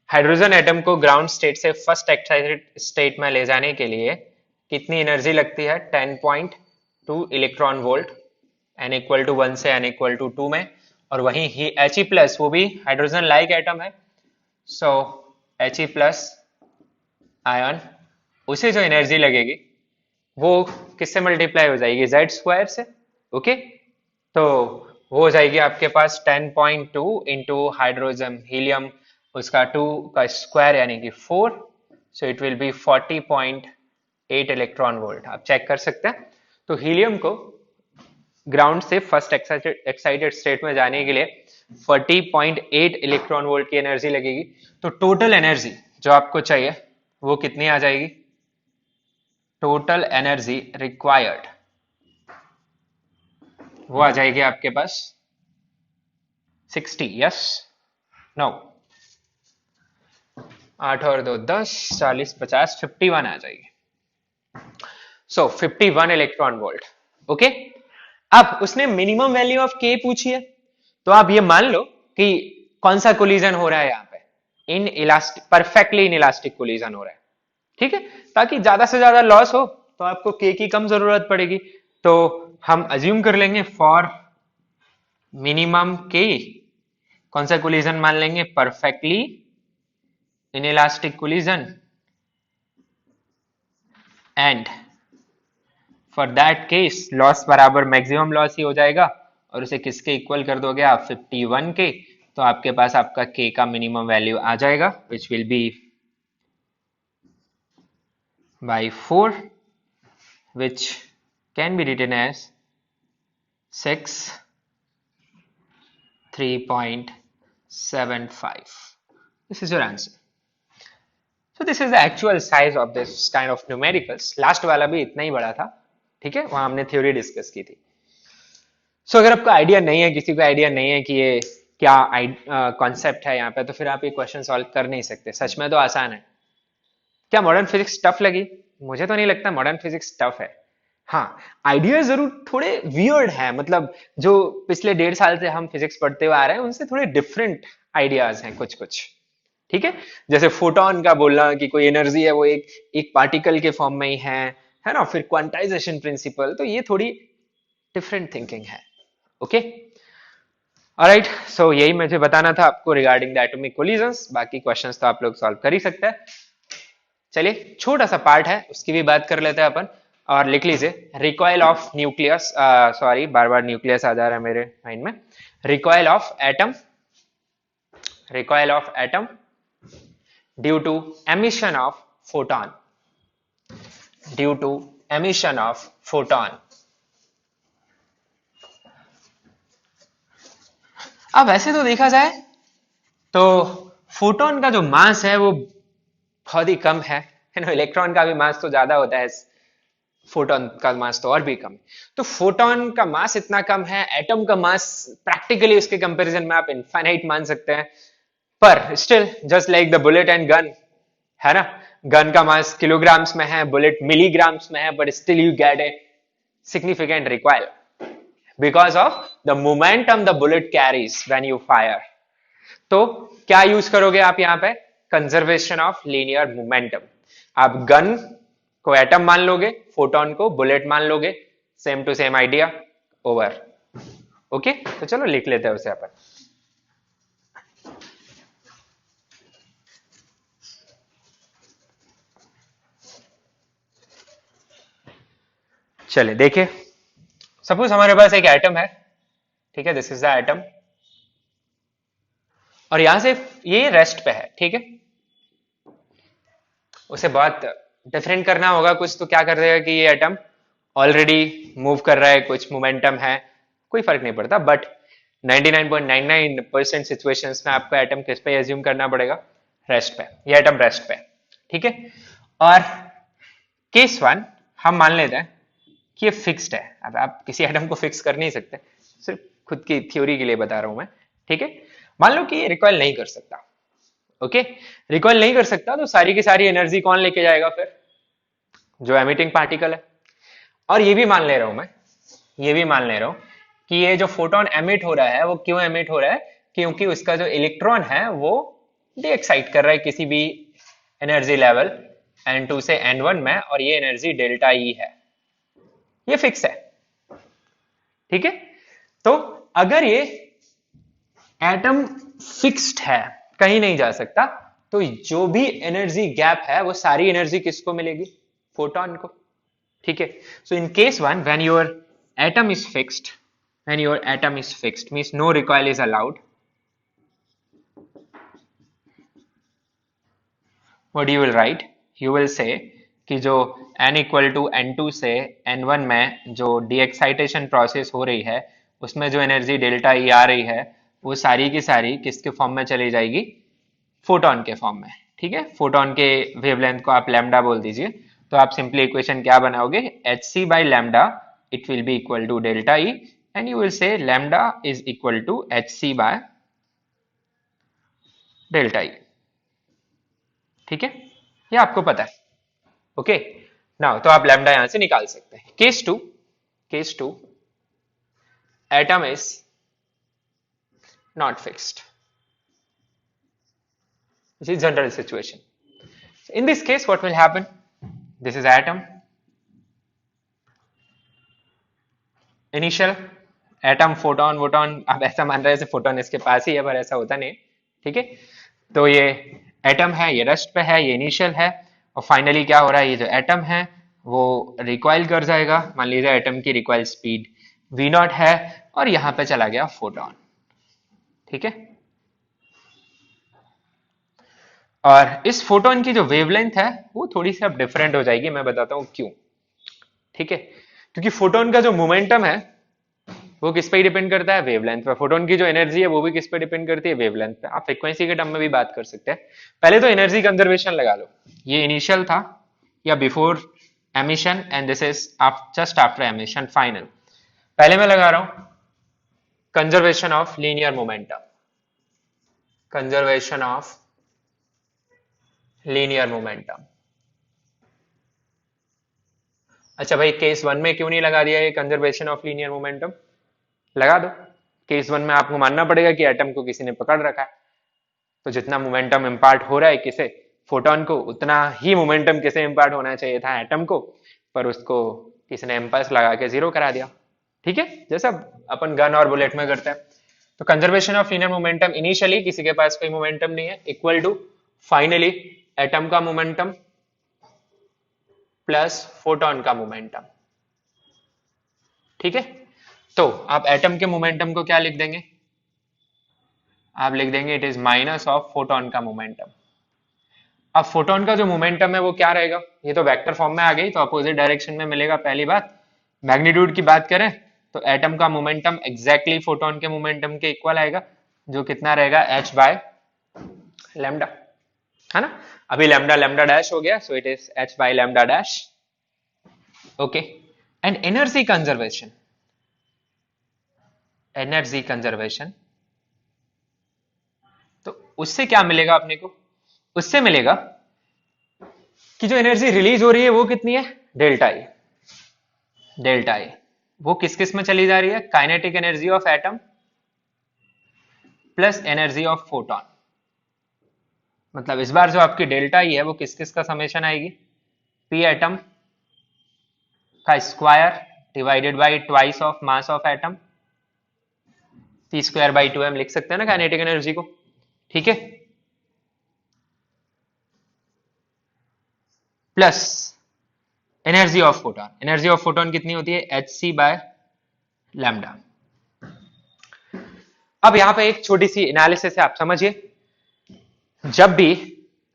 हाइड्रोजन एटम को ग्राउंड स्टेट से फर्स्ट एक्साइटेड स्टेट में ले जाने के लिए कितनी एनर्जी लगती है, 10.2 electron volt, n equal to 1 से n इक्वल टू 2 में, और वहीं ही He प्लस वो भी हाइड्रोजन लाइक एटम है, सो He प्लस आयन, उसे जो एनर्जी लगेगी वो किससे मल्टीप्लाई हो जाएगी, Z स्क्वायर से। ओके, तो वो हो जाएगी आपके पास 10.2 इंटू हाइड्रोजन हीलियम उसका 2 का स्क्वायर यानी कि 4, so it will B 40.8 electron volt, आप चेक कर सकते हैं। तो हीलियम को ग्राउंड से फर्स्ट एक्साइटेड स्टेट में जाने के लिए 40.8 इलेक्ट्रॉन वोल्ट की एनर्जी लगेगी, तो टोटल एनर्जी जो आपको चाहिए वो कितनी आ जाएगी, टोटल एनर्जी रिक्वायर्ड वो आ जाएगी आपके पास 60, यस नो, 8 और 2 10, 40 50 51 आ जाएगी, सो 51 इलेक्ट्रॉन वोल्ट। ओके, अब उसने मिनिमम वैल्यू ऑफ k पूछी है, तो आप ये मान लो कि कौन सा कोलिजन हो रहा है यहाँ पे, in elastic, perfectly in elastic collision हो रहा है, ठीक है, ताकि ज्यादा से ज्यादा लॉस हो तो आपको k की कम जरूरत पड़ेगी, तो हम अज्यूम कर लेंगे फॉर मिनिमम k कौन सा कोलिजन मान लेंगे, perfectly in elastic collision, and for that case laws बराबर मैक्सिमम लॉस ही हो जाएगा, और उसे किसके इक्वल कर दोगे आप, 51 के, तो आपके पास आपका k का मिनिमम वैल्यू आ जाएगा which will be by 4 which can be written as 6 3.75. This is your answer. So this is the actual size of this kind of numericals. Last वाला भी इतना ही बड़ा था, ठीक है, वहां हमने थ्योरी डिस्कस की थी। सो अगर आपको आइडिया नहीं है, किसी को आइडिया नहीं है कि ये क्या कॉन्सेप्ट है यहाँ पे, तो फिर आप ये क्वेश्चन सॉल्व कर नहीं सकते। सच में तो आसान है। क्या मॉडर्न फिजिक्स टफ लगी? मुझे तो नहीं लगता मॉडर्न फिजिक्स टफ है। हाँ, आइडिया जरूर थोड़े वियर्ड है, मतलब जो पिछले 1.5 साल से हम फिजिक्स पढ़ते हुए आ रहे हैं उनसे थोड़े डिफरेंट आइडियाज हैं कुछ कुछ, ठीक है। जैसे फोटोन का बोलना कि कोई एनर्जी है वो एक पार्टिकल के फॉर्म में ही है ना, फिर क्वांटाइजेशन प्रिंसिपल, तो ये थोड़ी डिफरेंट थिंकिंग है। ओके, ऑलराइट, सो यही मुझे बताना था आपको रिगार्डिंग द एटॉमिक कोलिजन्स। बाकी क्वेश्चंस तो आप लोग सॉल्व कर ही सकते हैं। चलिए छोटा सा पार्ट है उसकी भी बात कर लेते हैं अपन। और लिख लीजिए रिकॉइल ऑफ न्यूक्लियस, सॉरी बार बार न्यूक्लियस आ जा रहा है मेरे माइंड में। Recoil of atom, recoil of atom due to emission of photon, due to emission of photon. अब ऐसे तो देखा जाए तो फोटोन का जो मास है वो बहुत ही कम है, इलेक्ट्रॉन का भी मास तो ज्यादा होता है, फोटोन का मास तो और भी कम है। तो फोटोन का मास इतना कम है, एटम का मास प्रैक्टिकली उसके कंपैरिजन में आप इनफाइनाइट मान सकते हैं। पर still just like the bullet and gun, है ना, गन का मास किलोग्राम्स में है, बुलेट मिलीग्राम्स में है, but still you get a significant recoil because of the momentum the bullet carries when you fire. तो क्या यूज करोगे आप यहां पे? Conservation of linear momentum. आप गन को एटम मान लोगे, फोटोन को बुलेट मान लोगे, same to same idea, over. Okay, तो चलो लिख लेते हैं उसे अपन। चले देखिए, सपोज हमारे पास एक एटम है, ठीक है, दिस इज द एटम, और यहां से ये रेस्ट पे है, ठीक है। उसे बहुत डिफरेंट करना होगा कुछ, तो क्या कर देगा कि ये एटम ऑलरेडी मूव कर रहा है, कुछ मोमेंटम है, कोई फर्क नहीं पड़ता, बट 99.99% सिचुएशंस में आपको एटम किस पे एज्यूम करना पड़ेगा? रेस्ट पे। ये एटम रेस्ट पे, ठीक है। और केस वन हम मान लेते हैं कि ये फिक्स्ड है। अब आप किसी एटम को फिक्स कर नहीं सकते, सिर्फ खुद की थ्योरी के लिए बता रहा हूं मैं, ठीक है। मान लो कि ये रिकॉइल नहीं कर सकता, ओके, रिकॉइल नहीं कर सकता, तो सारी की सारी एनर्जी कौन लेके जाएगा फिर? जो एमिटिंग पार्टिकल है। और ये भी मान ले रहा हूं मैं, ये भी मान ले रहा हूं कि ये जो फोटोन एमिट हो रहा है वो क्यों एमिट हो रहा है? क्योंकि उसका जो इलेक्ट्रॉन है वो डी एक्साइट कर रहा है किसी भी एनर्जी लेवल n2 से n1 में, और ये एनर्जी डेल्टा ई है, ये फिक्स है, ठीक है। तो अगर ये एटम फिक्स्ड है, कहीं नहीं जा सकता, तो जो भी एनर्जी गैप है वो सारी एनर्जी किसको मिलेगी? फोटोन को, ठीक है। So in case one when your atom is fixed, when your atom is fixed means no recoil is allowed, what you will write? You will say कि जो n equal to n2 से n1 में जो डीएक्साइटेशन process हो रही है उसमें जो एनर्जी डेल्टा ई आ रही है वो सारी की सारी किसके फॉर्म में चली जाएगी? फोटोन के फॉर्म में, ठीक है। फोटोन के वेवलेंथ को आप लैम्डा बोल दीजिए, तो आप सिंपली इक्वेशन क्या बनाओगे? hc by lambda it will be equal to delta E, and you will say lambda is equal to hc by delta E, ठीक है, ये आपको पता है, ओके। नाउ तो आप लैम्डा यहां से निकाल सकते हैं। Case two atom is not fixed, which is general situation. So in this case what will happen? This is atom, initial atom, photon वोटोन, आप ऐसा मान रहे हैं फोटोन इसके पास ही है, पर ऐसा होता नहीं, ठीक है। तो ये एटम है, ये रेस्ट पे है, ये इनिशियल है, और फाइनली क्या हो रहा है? ये जो एटम है वो रिकॉइल कर जाएगा। मान लीजिए एटम की रिकॉइल स्पीड v0 है, और यहां पे चला गया फोटोन, ठीक है। और इस फोटोन की जो वेवलेंथ है वो थोड़ी सी अब डिफरेंट हो जाएगी, मैं बताता हूं क्यों, ठीक है। क्योंकि फोटोन का जो मोमेंटम है वो किस पे डिपेंड करता है? वेवलेंथ पे। फोटोन की जो एनर्जी है वो भी किस पे डिपेंड करती है? वेवलेंथ पे। आप फ्रीक्वेंसी के टर्म में भी बात कर सकते हैं। पहले तो एनर्जी कंजर्वेशन लगा लो, ये इनिशियल था या before emission, and this is just after emission final. पहले मैं लगा रहा हूं conservation of linear momentum, conservation of linear momentum. अच्छा भाई, केस वन में क्यों नहीं लगा दिया ये कंजर्वेशन ऑफ लीनियर मोमेंटम? लगा दो। केस वन में आपको मानना पड़ेगा कि एटम को किसी ने पकड़ रखा है, तो जितना मोमेंटम इंपार्ट हो रहा है किसे? फोटोन को, उतना ही मोमेंटम किसे इंपार्ट होना चाहिए था? एटम को, पर उसको किसी ने इम्पल्स लगा के जीरो करा दिया, ठीक है, जैसा अपन गन और बुलेट में करते हैं। तो conservation of linear momentum, initially किसी के पास कोई मोमेंटम नहीं है, इक्वल टू फाइनली एटम का मोमेंटम प्लस फोटोन का मोमेंटम। ठीक है, तो आप एटम के मोमेंटम को क्या लिख देंगे, आप लिख देंगे it is minus of photon का मोमेंटम। अब फोटोन का जो मोमेंटम है वो क्या रहेगा, ये तो वेक्टर फॉर्म में आ गई, तो अपोजिट डायरेक्शन में मिलेगा। पहली बात, मैग्नीट्यूड की बात करें तो एटम का मोमेंटम एग्जैक्टली फोटोन के मोमेंटम के इक्वल आएगा, जो कितना रहेगा h बाय लैम्डा, है ना। अभी लैम्डा लैम्डा डैश हो गया, so it is h by lambda dash. Okay, and energy conservation, energy conservation, तो उससे क्या मिलेगा अपने को, उससे मिलेगा कि जो एनर्जी रिलीज हो रही है वो कितनी है, डेल्टा ई। डेल्टा ई वो किस किस में चली जा रही है, kinetic energy of atom plus energy of photon. मतलब इस बार जो आपकी डेल्टा ई है वो किस किस का समेशन आएगी, पी एटम का square divided by twice of mass of atom, P square by 2m लिख सकते हैं ना काइनेटिक एनर्जी को। ठीक है, plus energy of photon, energy of photon कितनी होती है, एच सी बाय लैम्डा। अब यहां पे एक छोटी सी एनालिसिस है, आप समझिए। जब भी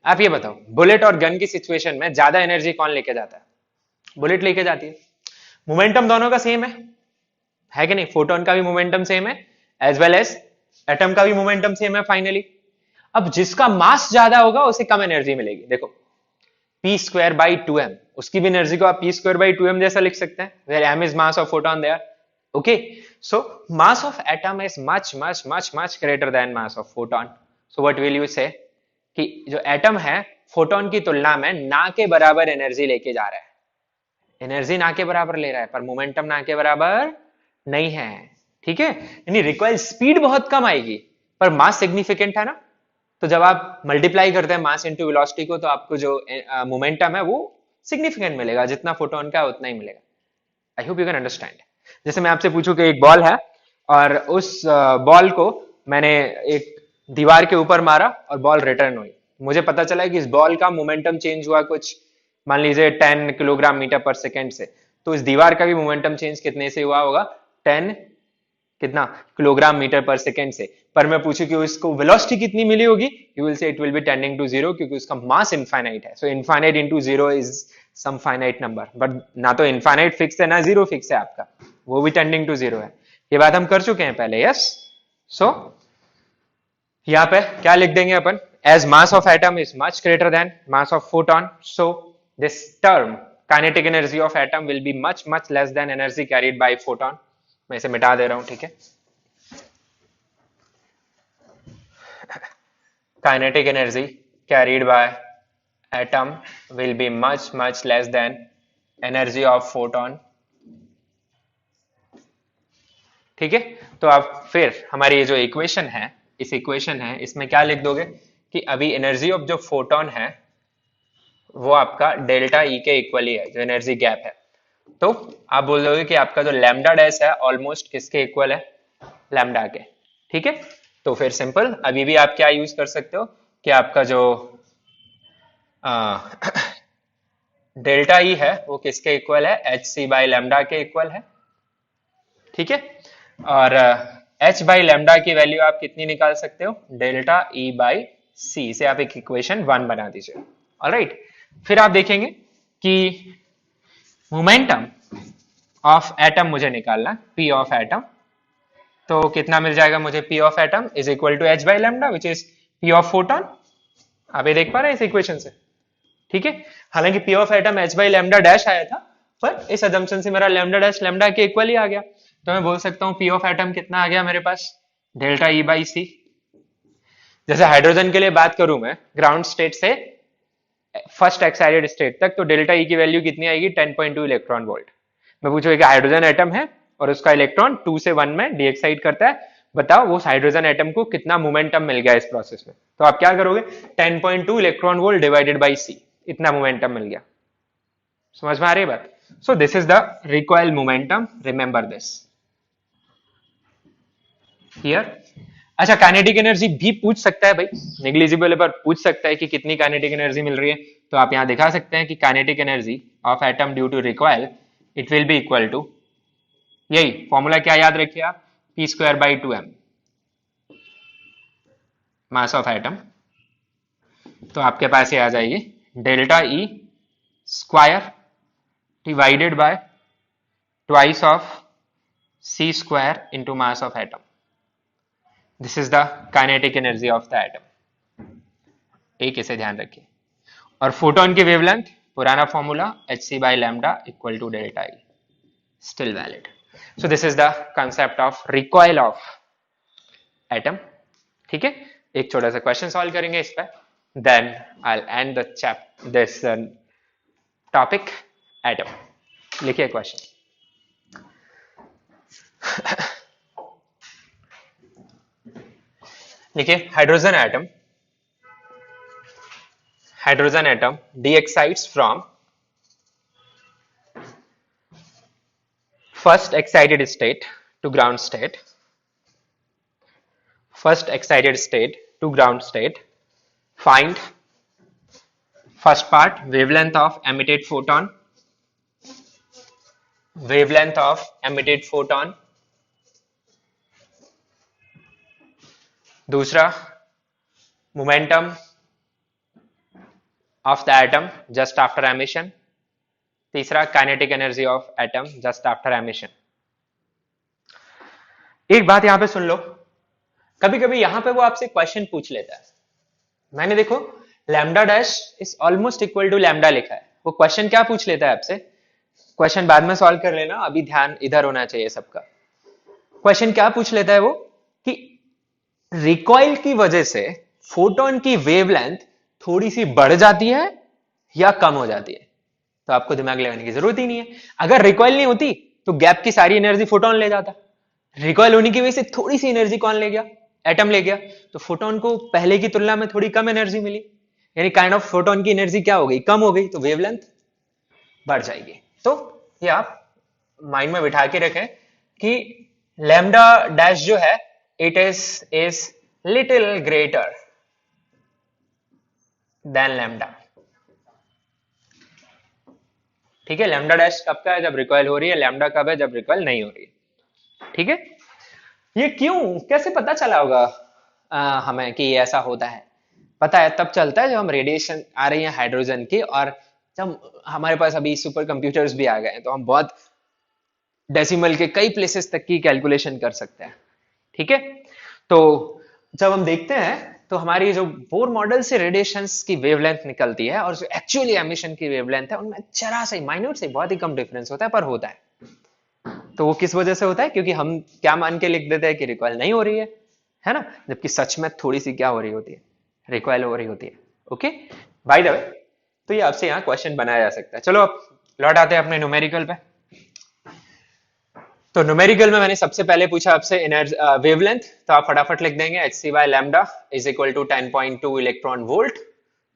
आप ये बताओ, बुलेट और गन की सिचुएशन में ज्यादा एनर्जी कौन लेके जाता है, बुलेट लेके जाती है। मोमेंटम दोनों का सेम है कि नहीं, फोटोन का भी मोमेंटम सेम है एज वेल एज एटम का भी मोमेंटम सेम है फाइनली। अब जिसका मास ज्यादा होगा उसे कम एनर्जी मिलेगी। देखो पी स्क्वायर बाई 2m, उसकी भी एनर्जी को आप पी स्क्वायर बाई 2m जैसा लिख सकते हैं, where m is mass of photon there. Okay, so mass of atom is much greater than mass of photon. So what will you say कि जो एटम है फोटोन की तुलना में ना के बराबर एनर्जी लेके जा रहा है, एनर्जी ना के बराबर ले रहा है पर मोमेंटम ना के बराबर नहीं है। ठीक है, यानी रिक्वायर्ड स्पीड बहुत कम आएगी पर मास सिग्निफिकेंट है ना। तो जब आप मल्टीप्लाई करते हैं मास इंटू वेलोसिटी को, तो आपको जो मोमेंटम है वो सिग्निफिकेंट मिलेगा, जितना फोटोन का उतना ही मिलेगा। I hope you can understand. जैसे मैं आपसे पूछूं कि एक बॉल है और उस बॉल को मैंने एक दीवार के ऊपर मारा और बॉल रिटर्न हुई, मुझे पता चला कि इस बॉल का मोमेंटम चेंज हुआ कुछ, मान लीजिए 10 किलोग्राम मीटर पर सेकेंड से, तो इस दीवार का भी मोमेंटम चेंज कितने से हुआ होगा, 10 कितना किलोग्राम मीटर पर सेकेंड से। पर मैं पूछूं कि उसको वेलोसिटी कितनी मिली होगी, you will say it will be tending to zero, क्योंकि उसका मास इनफाइनाइट है। So infinite into zero is some finite number, but ना तो इनफाइनाइट फिक्स है ना जीरो फिक्स है आपका, वो भी टेंडिंग टू जीरो है। ये बात हम कर चुके हैं पहले, यस। सो यहां पे क्या लिख देंगे अपन, as mass of atom is much greater than mass of photon, so this term kinetic energy of atom will be much less than energy carried by photon. मैं इसे मिटा दे रहा हूं, ठीक है। Kinetic energy carried by atom will be much less than energy of photon. ठीक है, तो आप फिर हमारी ये जो इक्वेशन है, इस इक्वेशन है इसमें क्या लिख दोगे कि अभी एनर्जी ऑफ जो फोटोन है वो आपका डेल्टा ई के इक्वल ही है, जो एनर्जी गैप है। तो आप बोल दोगे कि आपका जो लैम्डा डैश है ऑलमोस्ट किसके इक्वल है, लैम्डा के। ठीक है, तो फिर सिंपल अभी भी आप क्या यूज कर सकते हो कि आपका जो डेल्टा ई है वो किसके इक्वल है, एच सी बाई लैम्डा के इक्वल है। ठीक है, और h बाई लैम्डा की वैल्यू आप कितनी निकाल सकते हो, डेल्टा ई बाई सी, इसे आप एक इक्वेशन 1 बना दीजिए। ऑलराइट, फिर आप देखेंगे कि मोमेंटम ऑफ एटम मुझे निकालना, p ऑफ एटम, तो कितना मिल जाएगा मुझे, p of atom is equal to h by lambda which is p of photon. आप ये देख पा रहे हैं इस इक्वेशन से। ठीक है, हालांकि p of atom h by lambda dash आया था, पर इस अजम्पशन से मेरा लैम्डा डैश लैम्डा के इक्वल ही आ गया, तो मैं बोल सकता हूं p ऑफ एटम कितना आ गया मेरे पास, डेल्टा ई बाई सी। जैसे हाइड्रोजन के लिए बात करूं मैं, ग्राउंड स्टेट से फर्स्ट एक्साइटेड स्टेट तक, तो डेल्टा ई की वैल्यू कितनी आएगी, 10.2 इलेक्ट्रॉन वोल्ट। मैं पूछूं एक हाइड्रोजन एटम है और उसका इलेक्ट्रॉन 2 से 1 में डीएक्साइड करता है, बताओ वो हाइड्रोजन एटम को कितना मोमेंटम मिल गया इस प्रोसेस में। तो आप क्या करोगे, 10.2 इलेक्ट्रॉन वोल्ट डिवाइडेड बाई सी, इतना मोमेंटम मिल गया। समझ में आ रही है बात। सो this is the required momentum, remember this here. अच्छा, काइनेटिक एनर्जी भी पूछ सकता है भाई, नेग्लिजिबल है पर पूछ सकता है कि कितनी काइनेटिक एनर्जी मिल रही है। तो आप यहां दिखा सकते हैं कि kinetic energy of atom due to recoil it will be equal to, यही फॉर्मूला क्या याद रखिए आप, p²/2m मास ऑफ एटम। तो आपके पास ये आ जाएगी delta E square divided by twice of c square into mass of atom. This is the kinetic energy of the atom. एक इसे ध्यान रखिए। और फोटोन की वेवलेंथ पुराना formula hc/λ equal to delta E, still valid. So this is the concept of recoil of atom. ठीक है, एक छोटा सा क्वेश्चन सॉल्व करेंगे इस पर, then I will end this topic atom. लिखिए क्वेश्चन। देखिए, hydrogen atom de-excites from first excited state to ground state, find first part wavelength of emitted photon, दूसरा momentum of the atom just after emission, तीसरा kinetic energy of atom just after emission. एक बात यहां पे सुन लो, कभी कभी यहां पे वो आपसे क्वेश्चन पूछ लेता है, मैंने देखो lambda dash is almost equal to lambda लिखा है, वो क्वेश्चन क्या पूछ लेता है आपसे, क्वेश्चन बाद में सॉल्व कर लेना, अभी ध्यान इधर होना चाहिए सबका। क्वेश्चन क्या पूछ लेता है वो कि रिकॉइल की वजह से फोटोन की वेवलेंथ थोड़ी सी बढ़ जाती है या कम हो जाती है। तो आपको दिमाग लगाने की जरूरत ही नहीं है, अगर रिकॉइल नहीं होती तो गैप की सारी एनर्जी फोटोन ले जाता, रिकॉइल होने की वजह से थोड़ी सी एनर्जी कौन ले गया, एटम ले गया, तो फोटोन को पहले की तुलना में थोड़ी कम एनर्जी मिली, यानी काइंड ऑफ फोटोन की एनर्जी क्या हो गई, कम हो गई, तो वेवलेंथ बढ़ जाएगी। तो ये आप माइंड में बिठा के रखें कि लैम्डा डैश जो है it is little greater than lambda। ठीक है, लैम्डा डैश कब का है, जब रिकॉइल हो रही है, लैम्डा कब है, जब रिकॉइल नहीं हो रही है। ठीक है, ये क्यों, कैसे पता चला होगा हमें कि ये ऐसा होता है, पता है तब चलता है जब हम रेडिएशन आ रही है हाइड्रोजन की, और जब हमारे पास अभी सुपर कंप्यूटर्स भी आ गए हैं तो हम बहुत डेसिमल के कई प्लेसेस तक की कैलकुलेशन कर सकते हैं। ठीक है, तो जब हम देखते हैं तो हमारी जो बोर मॉडल से रेडिएशंस की वेवलेंथ निकलती है और जो एक्चुअली एमिशन की वेवलेंथ है उनमें जरा सा माइन्यूट से बहुत ही कम डिफरेंस होता है, पर होता है। तो वो किस वजह से होता है, क्योंकि हम क्या मान के लिख देते हैं कि रिकॉइल नहीं हो रही है ना, जबकि सच में थोड़ी सी क्या हो रही होती है, रिकॉइल हो रही होती है। ओके, बाय द वे, तो ये आपसे यहाँ क्वेश्चन बनाया जा सकता है। चलो अब लौट आते हैं अपने न्यूमेरिकल पे। तो न्यूमेरिकल में मैंने सबसे पहले पूछा आपसे एनर्जी वेवलेंथ, तो आप फटाफट लिख देंगे hc/λ is equal to 10.2 electron volt.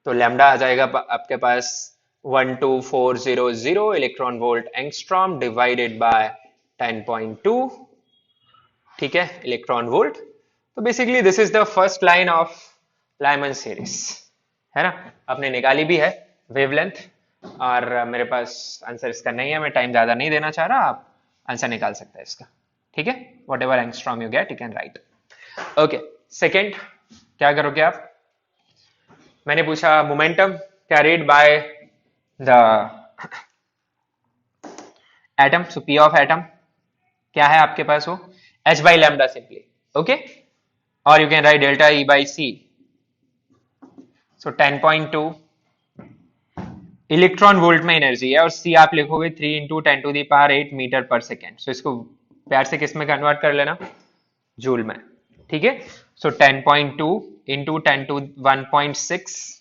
तो लैम्डा आ जाएगा आपके पास 12400 electron volt angstrom divided by 10.2। ठीक है, इलेक्ट्रॉन वोल्ट। तो basically this is the first line of Lyman series, है ना, आपने निकाली भी है वेवलेंथ, और मेरे पास आंसर इसका नहीं है, मैं टाइम ज्यादा नहीं देना चाह रहा, आप आंसर निकाल सकते हैं इसका। ठीक है, what ever angstrom you get you can write. Okay, second क्या करोगे आप, मैंने पूछा momentum carried by the atom, so P of atom क्या है आपके पास, वो h/λ सिंपली। ओके, और you can write delta E by C, so 10.2 electron volt में एनर्जी है, और C आप लिखोगे 3 इंटू 10⁸ मीटर पर सेकेंड। सो इसको प्यार से किस में कन्वर्ट कर लेना, जूल में। ठीक है, so 10.2 into 10⁻1.6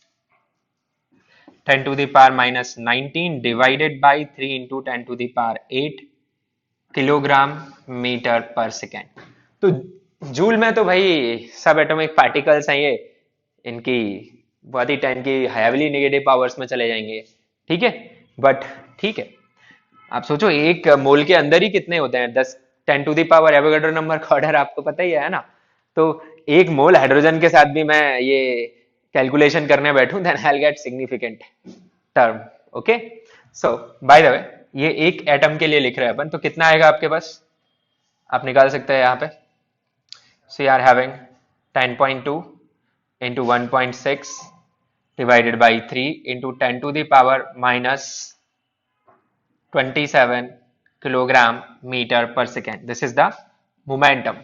10⁻⁻19 divided by 3 into 10⁸ kilogram metre per second. तो जूल में तो भाई सब एटॉमिक पार्टिकल्स हैं, ये इनकी बहुत ही 10 की हैवीली नेगेटिव पावर्स में चले जाएंगे। ठीक है, बट ठीक है, आप सोचो एक मोल के अंदर ही कितने होते हैं, 10 10 to the power, Avogadro number का ऑर्डर आपको पता ही है ना, तो एक मोल हाइड्रोजन के साथ भी मैं ये कैलकुलेशन करने बैठूं, then I will get significant term. Okay, so by the way ये एक एटम के लिए लिख रहे हैं अपन, तो कितना आएगा आपके पास, आप निकाल सकते हैं यहाँ पे. So you are having 10.2 into 1.6 divided by 3 into 10 to the power minus 27 kilogram meter per second. This is the momentum.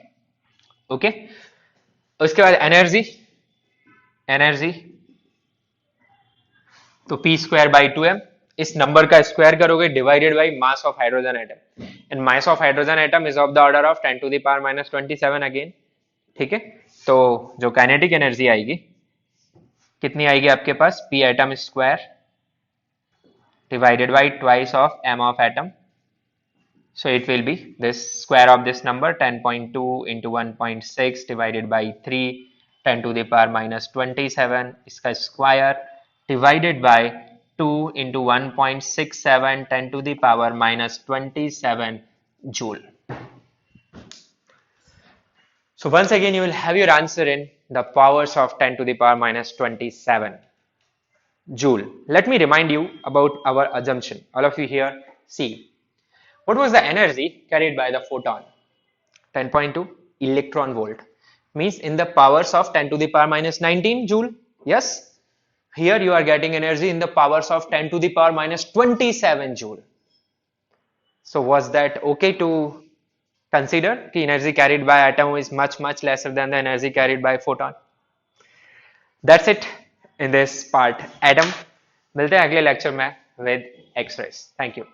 Okay. उसके बाद एनर्जी तो p स्क्वायर बाई 2m, इस नंबर का स्क्वायर करोगे divided by mass of hydrogen atom, and mass of hydrogen atom is of the order of 10 to the power minus 27 again. ठीक है, तो जो काइनेटिक एनर्जी आएगी कितनी आएगी आपके पास, p atom square divided by twice of m of atom. So it will be this square of this number 10.2 into 1.6 divided by 3 10 to the power minus 27 इसका square divided by 2 into 1.67 10 to the power minus 27 joule. So once again you will have your answer in the powers of 10 to the power minus 27 joule. Let me remind you about our assumption. All of you here, see. What was the energy carried by the photon? 10.2 electron volt. Means in the powers of 10 to the power minus 19 joule. Yes. Here you are getting energy in the powers of 10 to the power minus 27 joule. So was that okay to consider? The energy carried by atom is much lesser than the energy carried by photon. That's it in this part. Atom. मिलते हैं अगले lecture में with X-rays. Thank you.